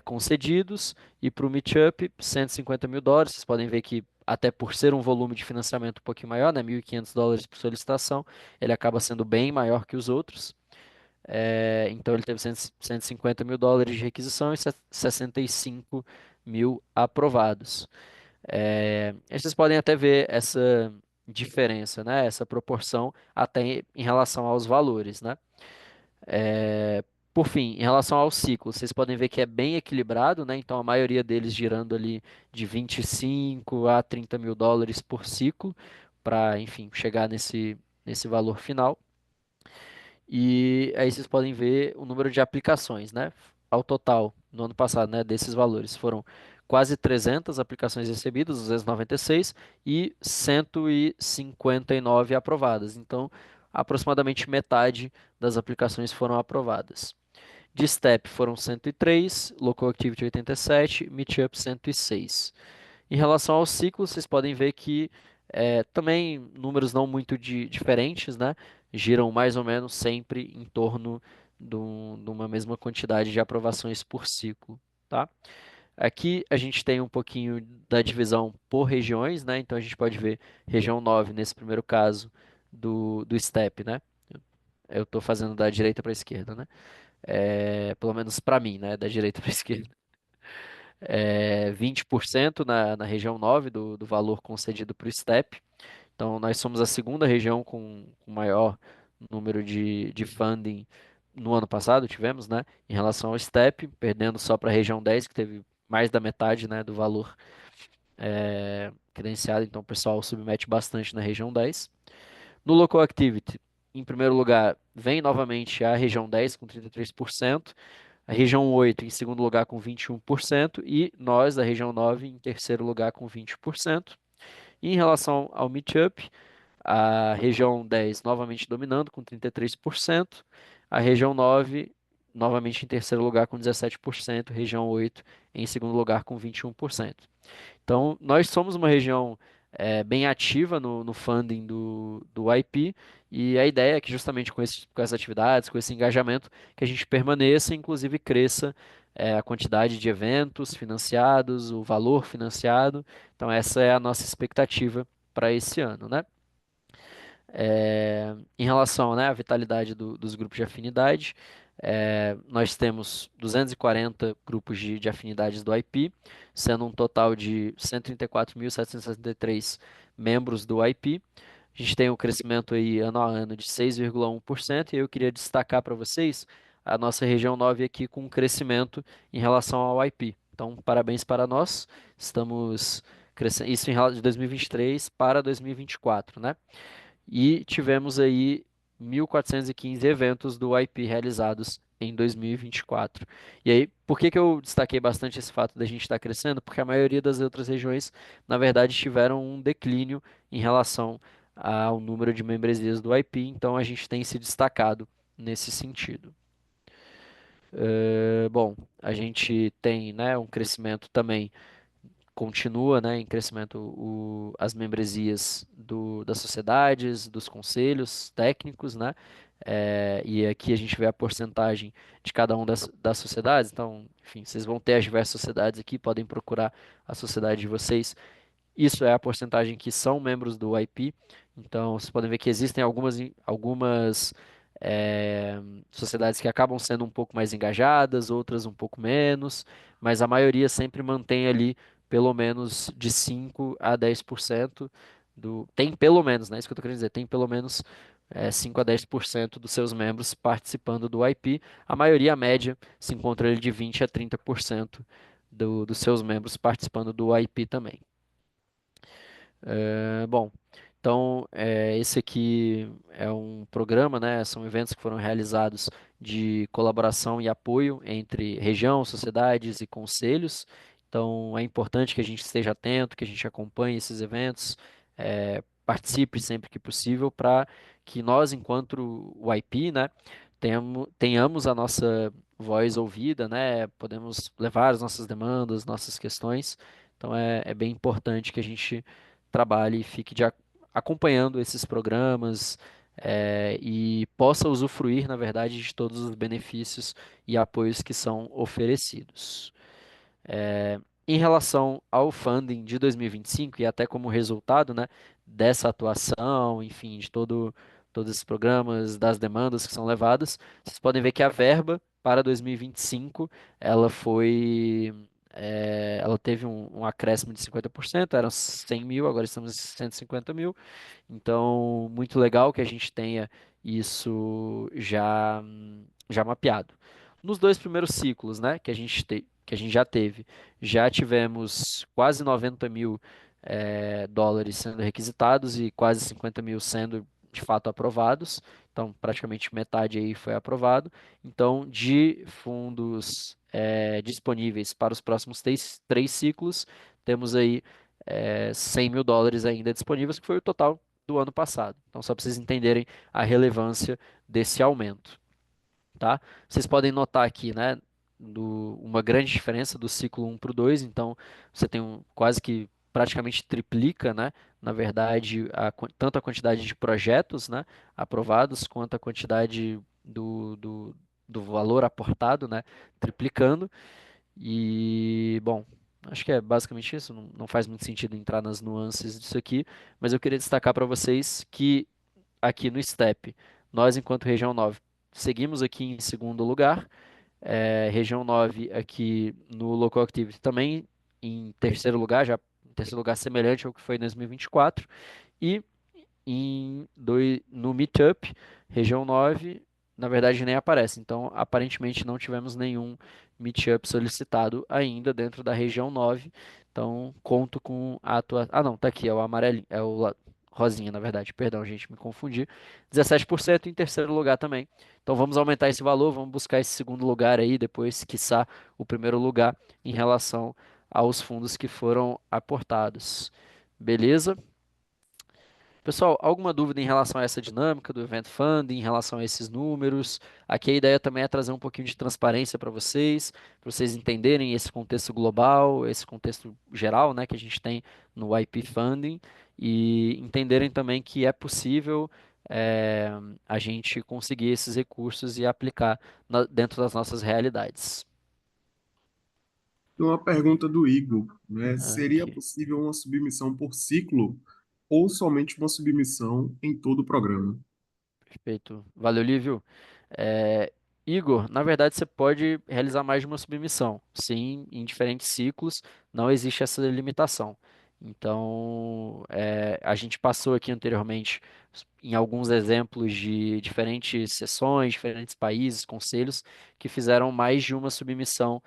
concedidos. E para o Meetup, US$ 150 mil. Vocês podem ver que, até por ser um volume de financiamento um pouquinho maior, né, US$ 1.500 por solicitação, ele acaba sendo bem maior que os outros. Então ele teve US$ 150 mil de requisição e 65 mil aprovados. Aí vocês podem até ver essa diferença, né? Essa proporção até em relação aos valores, né? É, por fim, em relação ao ciclo, vocês podem ver que é bem equilibrado, né? Então a maioria deles girando ali de 25 a US$ 30 mil por ciclo, para, enfim, chegar nesse valor final. E aí vocês podem ver o número de aplicações, né? Ao total, no ano passado, né, desses valores, foram quase 300 aplicações recebidas, 296, e 159 aprovadas. Então, aproximadamente metade das aplicações foram aprovadas. De STEP foram 103, Local Activity 87, Meetup 106. Em relação ao ciclo, vocês podem ver que também números não muito diferentes, né? Giram mais ou menos sempre em torno de uma mesma quantidade de aprovações por ciclo, tá? Aqui a gente tem um pouquinho da divisão por regiões, né? Então a gente pode ver região 9 nesse primeiro caso do STEP, né? Eu estou fazendo da direita para a esquerda, né? Pelo menos para mim, né? Da direita para a esquerda. 20% na região 9 do valor concedido para o STEP. Então, nós somos a segunda região com maior número de funding no ano passado, tivemos, né? Em relação ao STEP, perdendo só para a região 10, que teve mais da metade, né, do valor credenciado. Então, o pessoal submete bastante na região 10. No Local Activity, em primeiro lugar, vem novamente a região 10 com 33%. A região 8 em segundo lugar com 21% e nós, da região 9, em terceiro lugar com 20%. E em relação ao Meetup, a região 10 novamente dominando com 33%, a região 9 novamente em terceiro lugar com 17%, região 8 em segundo lugar com 21%. Então, nós somos uma região bem ativa no funding do IP, e a ideia é que justamente com essas atividades, com esse engajamento, que a gente permaneça e inclusive cresça a quantidade de eventos financiados, o valor financiado. Então, essa é a nossa expectativa para esse ano, né? Em relação, né, à vitalidade dos grupos de afinidade, nós temos 240 grupos de afinidades do IP, sendo um total de 134.763 membros do IP. A gente tem um crescimento aí ano a ano de 6,1%, e eu queria destacar para vocês a nossa região 9 aqui com um crescimento em relação ao IP. Então, parabéns para nós. Estamos crescendo, isso em relação de 2023 para 2024, né? E tivemos aí 1.415 eventos do IP realizados em 2024. E aí, por que que eu destaquei bastante esse fato da gente estar crescendo? Porque a maioria das outras regiões, na verdade, tiveram um declínio em relação ao número de membresias do IP, então a gente tem se destacado nesse sentido. Bom, a gente tem, né, um crescimento também, continua, né, em crescimento as membresias das sociedades, dos conselhos técnicos, né, e aqui a gente vê a porcentagem de cada uma das sociedades. Então, enfim, vocês vão ter as diversas sociedades aqui, podem procurar a sociedade de vocês. Isso é a porcentagem que são membros do IP. Então, vocês podem ver que existem algumas eh, sociedades que acabam sendo um pouco mais engajadas, outras um pouco menos, mas a maioria sempre mantém ali pelo menos de 5 a 10% do. Tem pelo menos, né? Isso que eu tô querendo dizer, tem pelo menos 5 a 10% dos seus membros participando do IP. A maioria, a média, se encontra ali de 20 a 30% dos seus membros participando do IP também. Bom, então esse aqui é um programa, né? São eventos que foram realizados de colaboração e apoio entre região, sociedades e conselhos. Então é importante que a gente esteja atento, que a gente acompanhe esses eventos, participe sempre que possível, para que nós, enquanto o IP, né, tenhamos a nossa voz ouvida, né? Podemos levar as nossas demandas, nossas questões. Então é bem importante que a gente trabalhe e fique acompanhando esses programas e possa usufruir, na verdade, de todos os benefícios e apoios que são oferecidos. Em relação ao funding de 2025 e 25 e até como resultado, né, dessa atuação, enfim, de todos esses programas, das demandas que são levadas, vocês podem ver que a verba para 2025 ela foi, ela teve um acréscimo de 50%, eram 100 mil, agora estamos em 150 mil. Então, muito legal que a gente tenha isso já mapeado. Nos dois primeiros ciclos, né, que a gente já teve, já tivemos quase 90 mil dólares sendo requisitados e quase 50 mil sendo de fato aprovados. Então, praticamente metade aí foi aprovado. Então, de fundos disponíveis para os próximos três ciclos, temos aí 100 mil dólares ainda disponíveis, que foi o total do ano passado. Então, só para vocês entenderem a relevância desse aumento, tá? Vocês podem notar aqui, né, uma grande diferença do ciclo um para o 2. Então, você tem quase que praticamente triplica, né, na verdade, tanto a quantidade de projetos, né, aprovados, quanto a quantidade do valor aportado, né, triplicando. E, bom, acho que é basicamente isso. Não faz muito sentido entrar nas nuances disso aqui, mas eu queria destacar para vocês que aqui no STEP, nós, enquanto região 9 seguimos aqui em segundo lugar. Região 9 aqui no Local Activity também em terceiro lugar, já em terceiro lugar semelhante ao que foi em 2024. E no Meetup, região 9 na verdade nem aparece. Então, aparentemente não tivemos nenhum Meetup solicitado ainda dentro da região 9. Então, conto com a atuação. Ah, não, tá aqui, é o amarelinho, é o rosinha, na verdade. Perdão, gente, me confundi. 17% em terceiro lugar também. Então, vamos aumentar esse valor, vamos buscar esse segundo lugar aí, depois, quiçá, o primeiro lugar em relação aos fundos que foram aportados. Beleza? Pessoal, alguma dúvida em relação a essa dinâmica do Event Fund, em relação a esses números? Aqui a ideia também é trazer um pouquinho de transparência para vocês entenderem esse contexto global, esse contexto geral, né, que a gente tem no IP Funding e entenderem também que é possível eh, a gente conseguir esses recursos e aplicar dentro das nossas realidades. Então, uma pergunta do Igor, né? Seria Ok. possível uma submissão por ciclo ou somente uma submissão em todo o programa? Perfeito. Valeu, Lívio. É, Igor, na verdade você pode realizar mais de uma submissão. Sim, em diferentes ciclos, não existe essa limitação. Então, a gente passou aqui anteriormente em alguns exemplos de diferentes sessões, diferentes países, conselhos, que fizeram mais de uma submissão,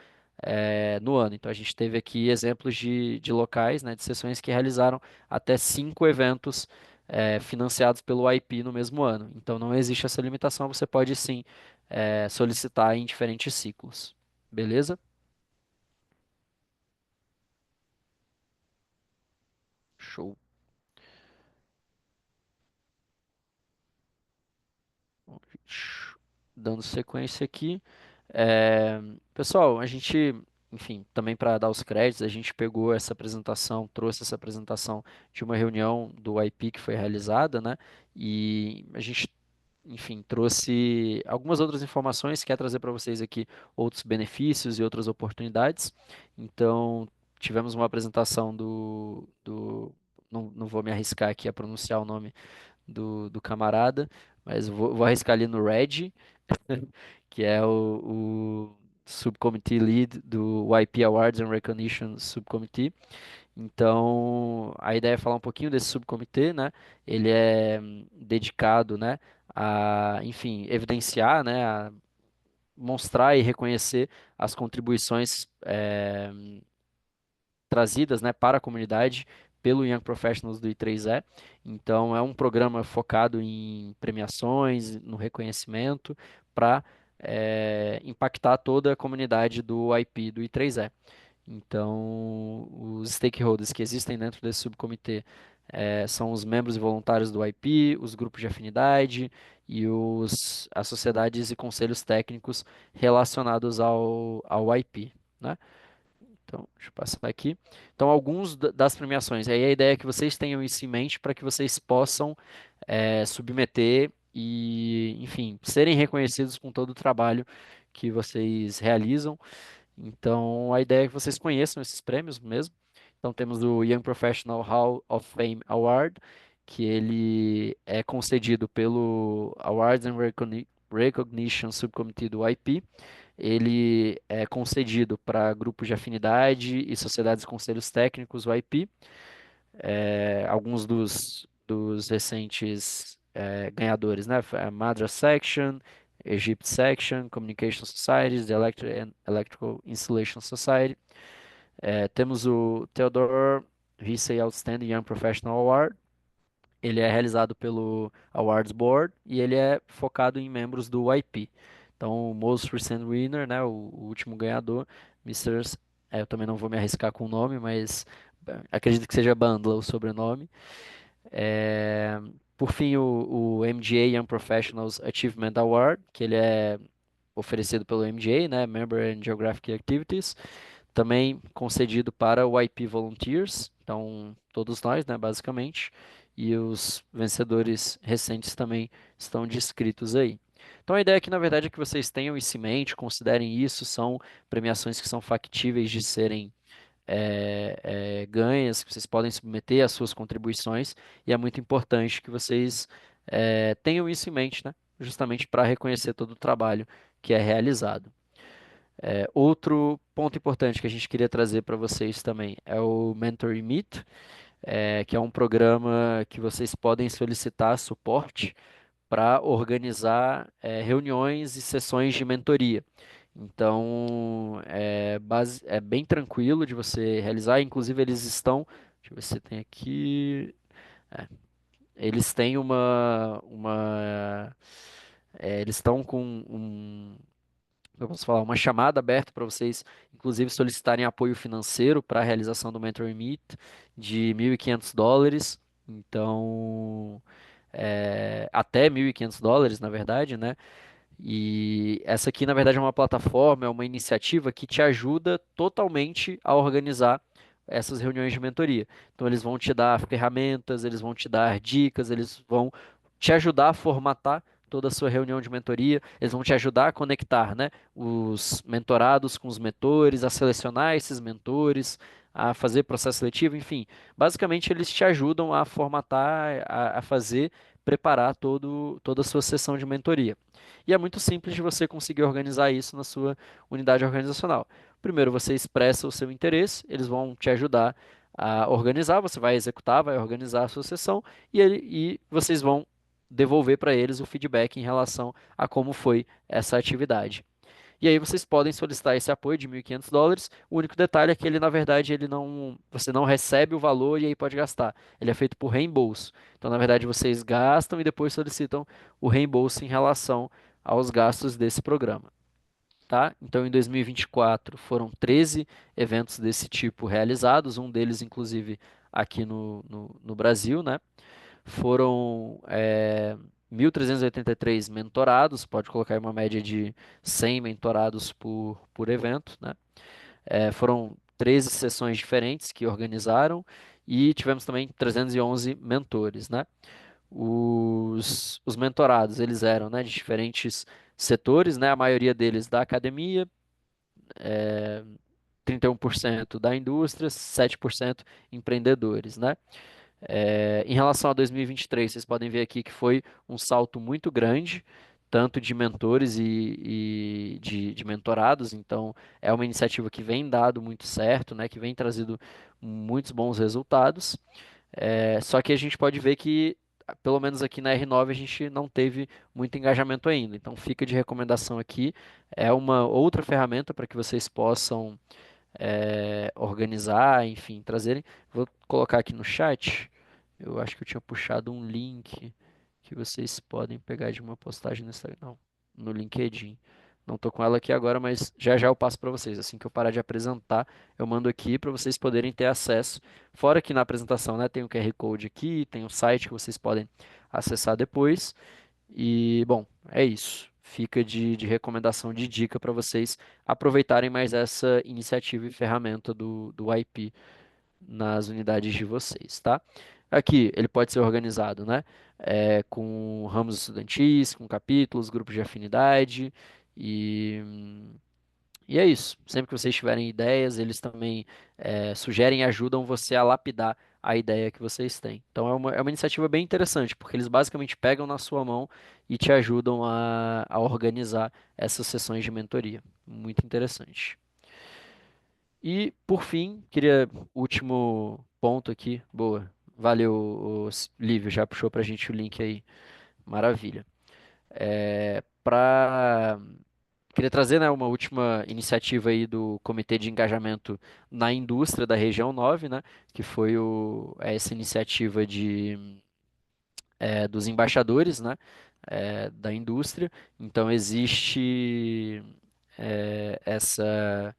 no ano. Então, a gente teve aqui exemplos de locais, né, de sessões que realizaram até 5 eventos financiados pelo IP no mesmo ano. Então não existe essa limitação, você pode sim solicitar em diferentes ciclos. Beleza? Show. Dando sequência aqui. É, pessoal, a gente, enfim, também para dar os créditos, a gente pegou essa apresentação, trouxe essa apresentação de uma reunião do IP que foi realizada, né? E a gente, enfim, trouxe algumas outras informações, quer trazer para vocês aqui outros benefícios e outras oportunidades. Então, tivemos uma apresentação não vou me arriscar aqui a pronunciar o nome do camarada, mas vou arriscar ali no Red, que é o Subcommittee Lead do YP Awards and Recognition Subcommittee. Então, a ideia é falar um pouquinho desse subcomitê, né? Ele é dedicado, né, a, enfim, evidenciar, né, a mostrar e reconhecer as contribuições trazidas, né, para a comunidade pelo Young Professionals do I3E. Então, é um programa focado em premiações, no reconhecimento, para impactar toda a comunidade do IP do I3E. Então, os stakeholders que existem dentro desse subcomitê são os membros e voluntários do IP, os grupos de afinidade e as sociedades e conselhos técnicos relacionados ao IP, né? Então, deixa eu passar aqui. Então, alguns das premiações. Aí a ideia é que vocês tenham isso em mente para que vocês possam submeter e, enfim, serem reconhecidos com todo o trabalho que vocês realizam. Então, a ideia é que vocês conheçam esses prêmios mesmo. Então, temos o Young Professional Hall of Fame Award, que ele é concedido pelo Awards and Recognition Subcommittee do IP. Ele é concedido para grupos de afinidade e sociedades e conselhos técnicos, o IP. Alguns dos recentes ganhadores, né? A Madras Section, Egypt Section, Communication Societies, the Electrical Installation Society. Temos o Theodore Hissey Outstanding Young Professional Award. Ele é realizado pelo Awards Board e ele é focado em membros do IP. Então, o Most Recent Winner, né, o último ganhador, Mr. Eu também não vou me arriscar com o nome, mas acredito que seja Bandla o sobrenome. É, por fim, o MGA Young Professionals Achievement Award, que ele é oferecido pelo MGA, né, Member and Geographic Activities, também concedido para o IP Volunteers, então todos nós, né, basicamente, e os vencedores recentes também estão descritos aí. Então a ideia aqui, na verdade, é que vocês tenham isso em mente, considerem isso, são premiações que são factíveis de serem ganhas, que vocês podem submeter as suas contribuições, e é muito importante que vocês tenham isso em mente, né? Justamente para reconhecer todo o trabalho que é realizado. Outro ponto importante que a gente queria trazer para vocês também é o Mentor Meet, que é um programa que vocês podem solicitar suporte para organizar reuniões e sessões de mentoria. Então, é bem tranquilo de você realizar. Inclusive, eles estão. Deixa eu ver se tem aqui. é, Eles têm eles estão com eu posso falar, uma chamada aberta para vocês, inclusive, solicitarem apoio financeiro para a realização do Mentor Meet de US$ 1.500. Então, até US$ 1.500, na verdade, né? E essa aqui, na verdade, é uma plataforma, é uma iniciativa que te ajuda totalmente a organizar essas reuniões de mentoria. Então, eles vão te dar ferramentas, eles vão te dar dicas, eles vão te ajudar a formatar toda a sua reunião de mentoria, eles vão te ajudar a conectar, né, os mentorados com os mentores, a selecionar esses mentores, a fazer processo seletivo, enfim. Basicamente, eles te ajudam a formatar, a fazer, preparar toda a sua sessão de mentoria. E é muito simples de você conseguir organizar isso na sua unidade organizacional. Primeiro, você expressa o seu interesse, eles vão te ajudar a organizar, você vai executar, vai organizar a sua sessão e vocês vão devolver para eles o feedback em relação a como foi essa atividade. E aí vocês podem solicitar esse apoio de US$ 1.500. O único detalhe é que ele, na verdade, você não recebe o valor e aí pode gastar. Ele é feito por reembolso. Então, na verdade, vocês gastam e depois solicitam o reembolso em relação aos gastos desse programa. Tá? Então, em 2024, foram 13 eventos desse tipo realizados, um deles, inclusive, aqui no Brasil, né? Foram 1.383 mentorados, pode colocar aí uma média de 100 mentorados por evento, né? Foram 13 sessões diferentes que organizaram e tivemos também 311 mentores, né? Os mentorados, eles eram, né, de diferentes setores, né? A maioria deles da academia, 31% da indústria, 7% empreendedores, né? Em relação a 2023, vocês podem ver aqui que foi um salto muito grande, tanto de mentores e de mentorados. Então, é uma iniciativa que vem dado muito certo, né? Que vem trazido muitos bons resultados. Só que a gente pode ver que, pelo menos aqui na R9, a gente não teve muito engajamento ainda. Então, fica de recomendação aqui. É uma outra ferramenta para que vocês possam organizar, enfim, trazerem. Vou colocar aqui no chat. Eu acho que eu tinha puxado um link que vocês podem pegar de uma postagem no Instagram, não, no LinkedIn. Não estou com ela aqui agora, mas já já eu passo para vocês. Assim que eu parar de apresentar, eu mando aqui para vocês poderem ter acesso. Fora que na apresentação, né, tem o QR Code aqui, tem o site que vocês podem acessar depois. E, bom, é isso. Fica de recomendação, de dica para vocês aproveitarem mais essa iniciativa e ferramenta do IP nas unidades de vocês, tá? Aqui, ele pode ser organizado, né? Com ramos estudantis, com capítulos, grupos de afinidade e e é isso. Sempre que vocês tiverem ideias, eles também sugerem e ajudam você a lapidar a ideia que vocês têm. Então é uma iniciativa bem interessante, porque eles basicamente pegam na sua mão e te ajudam a organizar essas sessões de mentoria. Muito interessante. E, por fim, queria último ponto aqui. Boa. Valeu, Lívio, já puxou pra gente o link aí. Maravilha. Para Queria trazer, né, uma última iniciativa aí do Comitê de Engajamento na Indústria da Região 9, né, que foi essa iniciativa dos embaixadores, né, da indústria. Então, existe essa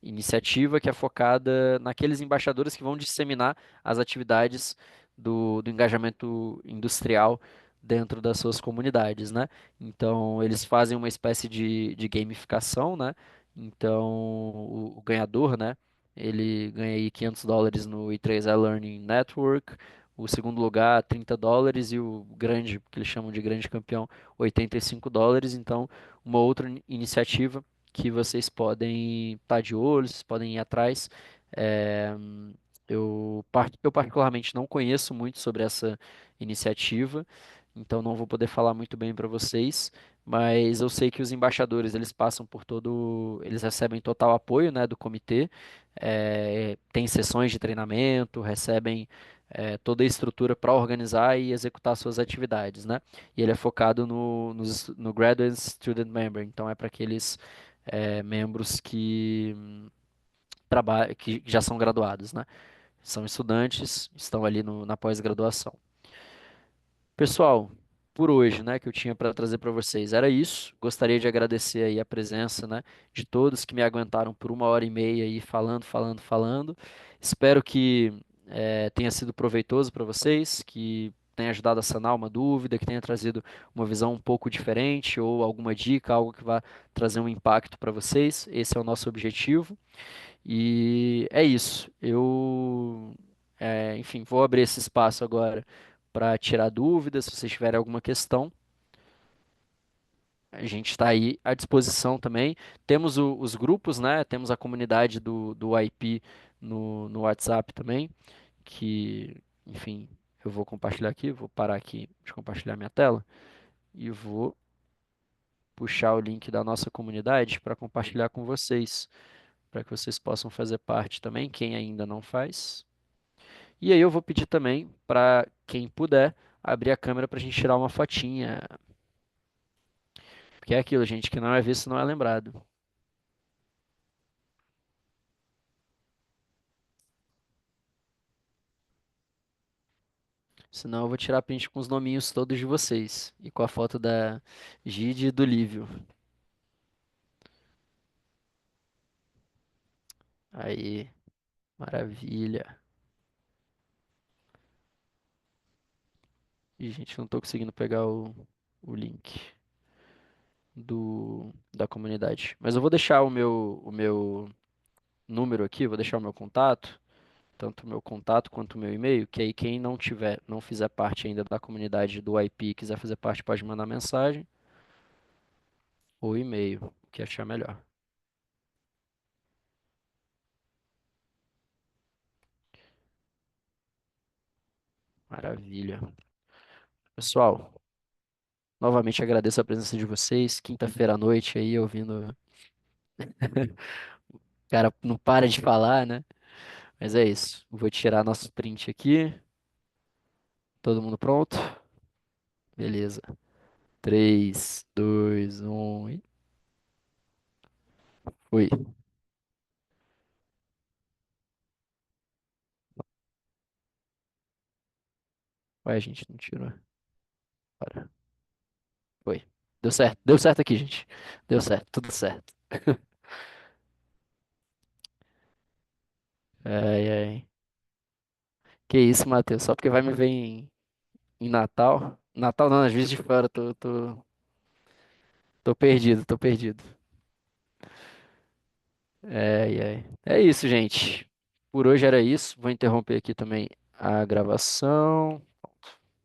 iniciativa que é focada naqueles embaixadores que vão disseminar as atividades do engajamento industrial dentro das suas comunidades, né? Então, eles fazem uma espécie de gamificação, né? Então, o ganhador, né? Ele ganha aí US$ 500 no E3 Learning Network, o segundo lugar US$ 30 e o grande, que eles chamam de grande campeão, US$ 85. Então, uma outra iniciativa que vocês podem estar de olho, vocês podem ir atrás. É, eu particularmente não conheço muito sobre essa iniciativa, então não vou poder falar muito bem para vocês, mas eu sei que os embaixadores eles passam por eles recebem total apoio, né, do comitê, tem sessões de treinamento, recebem toda a estrutura para organizar e executar suas atividades, né? E ele é focado no Graduate Student Member, então é para aqueles membros que já são graduados, né? São estudantes, estão ali na pós-graduação. Pessoal, por hoje, né, que eu tinha para trazer para vocês era isso. Gostaria de agradecer aí a presença, né, de todos que me aguentaram por 1 hora e meia aí falando, falando, falando. Espero que tenha sido proveitoso para vocês, que tenha ajudado a sanar uma dúvida, que tenha trazido uma visão um pouco diferente ou alguma dica, algo que vá trazer um impacto para vocês. Esse é o nosso objetivo. E é isso. Enfim, vou abrir esse espaço agora para tirar dúvidas. Se vocês tiverem alguma questão, a gente está aí à disposição também. Temos os grupos, né? Temos a comunidade do IP no WhatsApp também, que, enfim, eu vou compartilhar aqui. Vou parar aqui de compartilhar minha tela e vou puxar o link da nossa comunidade para compartilhar com vocês, para que vocês possam fazer parte também, quem ainda não faz. E aí eu vou pedir também para quem puder abrir a câmera para a gente tirar uma fotinha. Porque é aquilo, gente, que não é visto não é lembrado. Senão eu vou tirar print com os nominhos todos de vocês. E com a foto da Gide e do Lívio. Aí, maravilha. E, gente, não tô conseguindo pegar o o link da comunidade. Mas eu vou deixar o meu número aqui, vou deixar o meu contato, tanto o meu contato quanto o meu e-mail, que aí quem não fizer parte ainda da comunidade do IP e quiser fazer parte, pode mandar mensagem ou e-mail, o que achar melhor. Maravilha. Pessoal, novamente agradeço a presença de vocês. Quinta-feira à noite aí, ouvindo. O cara não para de falar, né? Mas é isso. Vou tirar nosso print aqui. Todo mundo pronto? Beleza. 3, 2, 1 e fui. Ué, a gente não tirou. Bora. Foi. Deu certo. Deu certo aqui, gente. Deu certo. Tudo certo. Ai, ai. Que isso, Matheus? Só porque vai me ver em Natal. Natal não, às vezes de Fora. Tô perdido, tô perdido. Ai, ai. É isso, gente. Por hoje era isso. Vou interromper aqui também a gravação.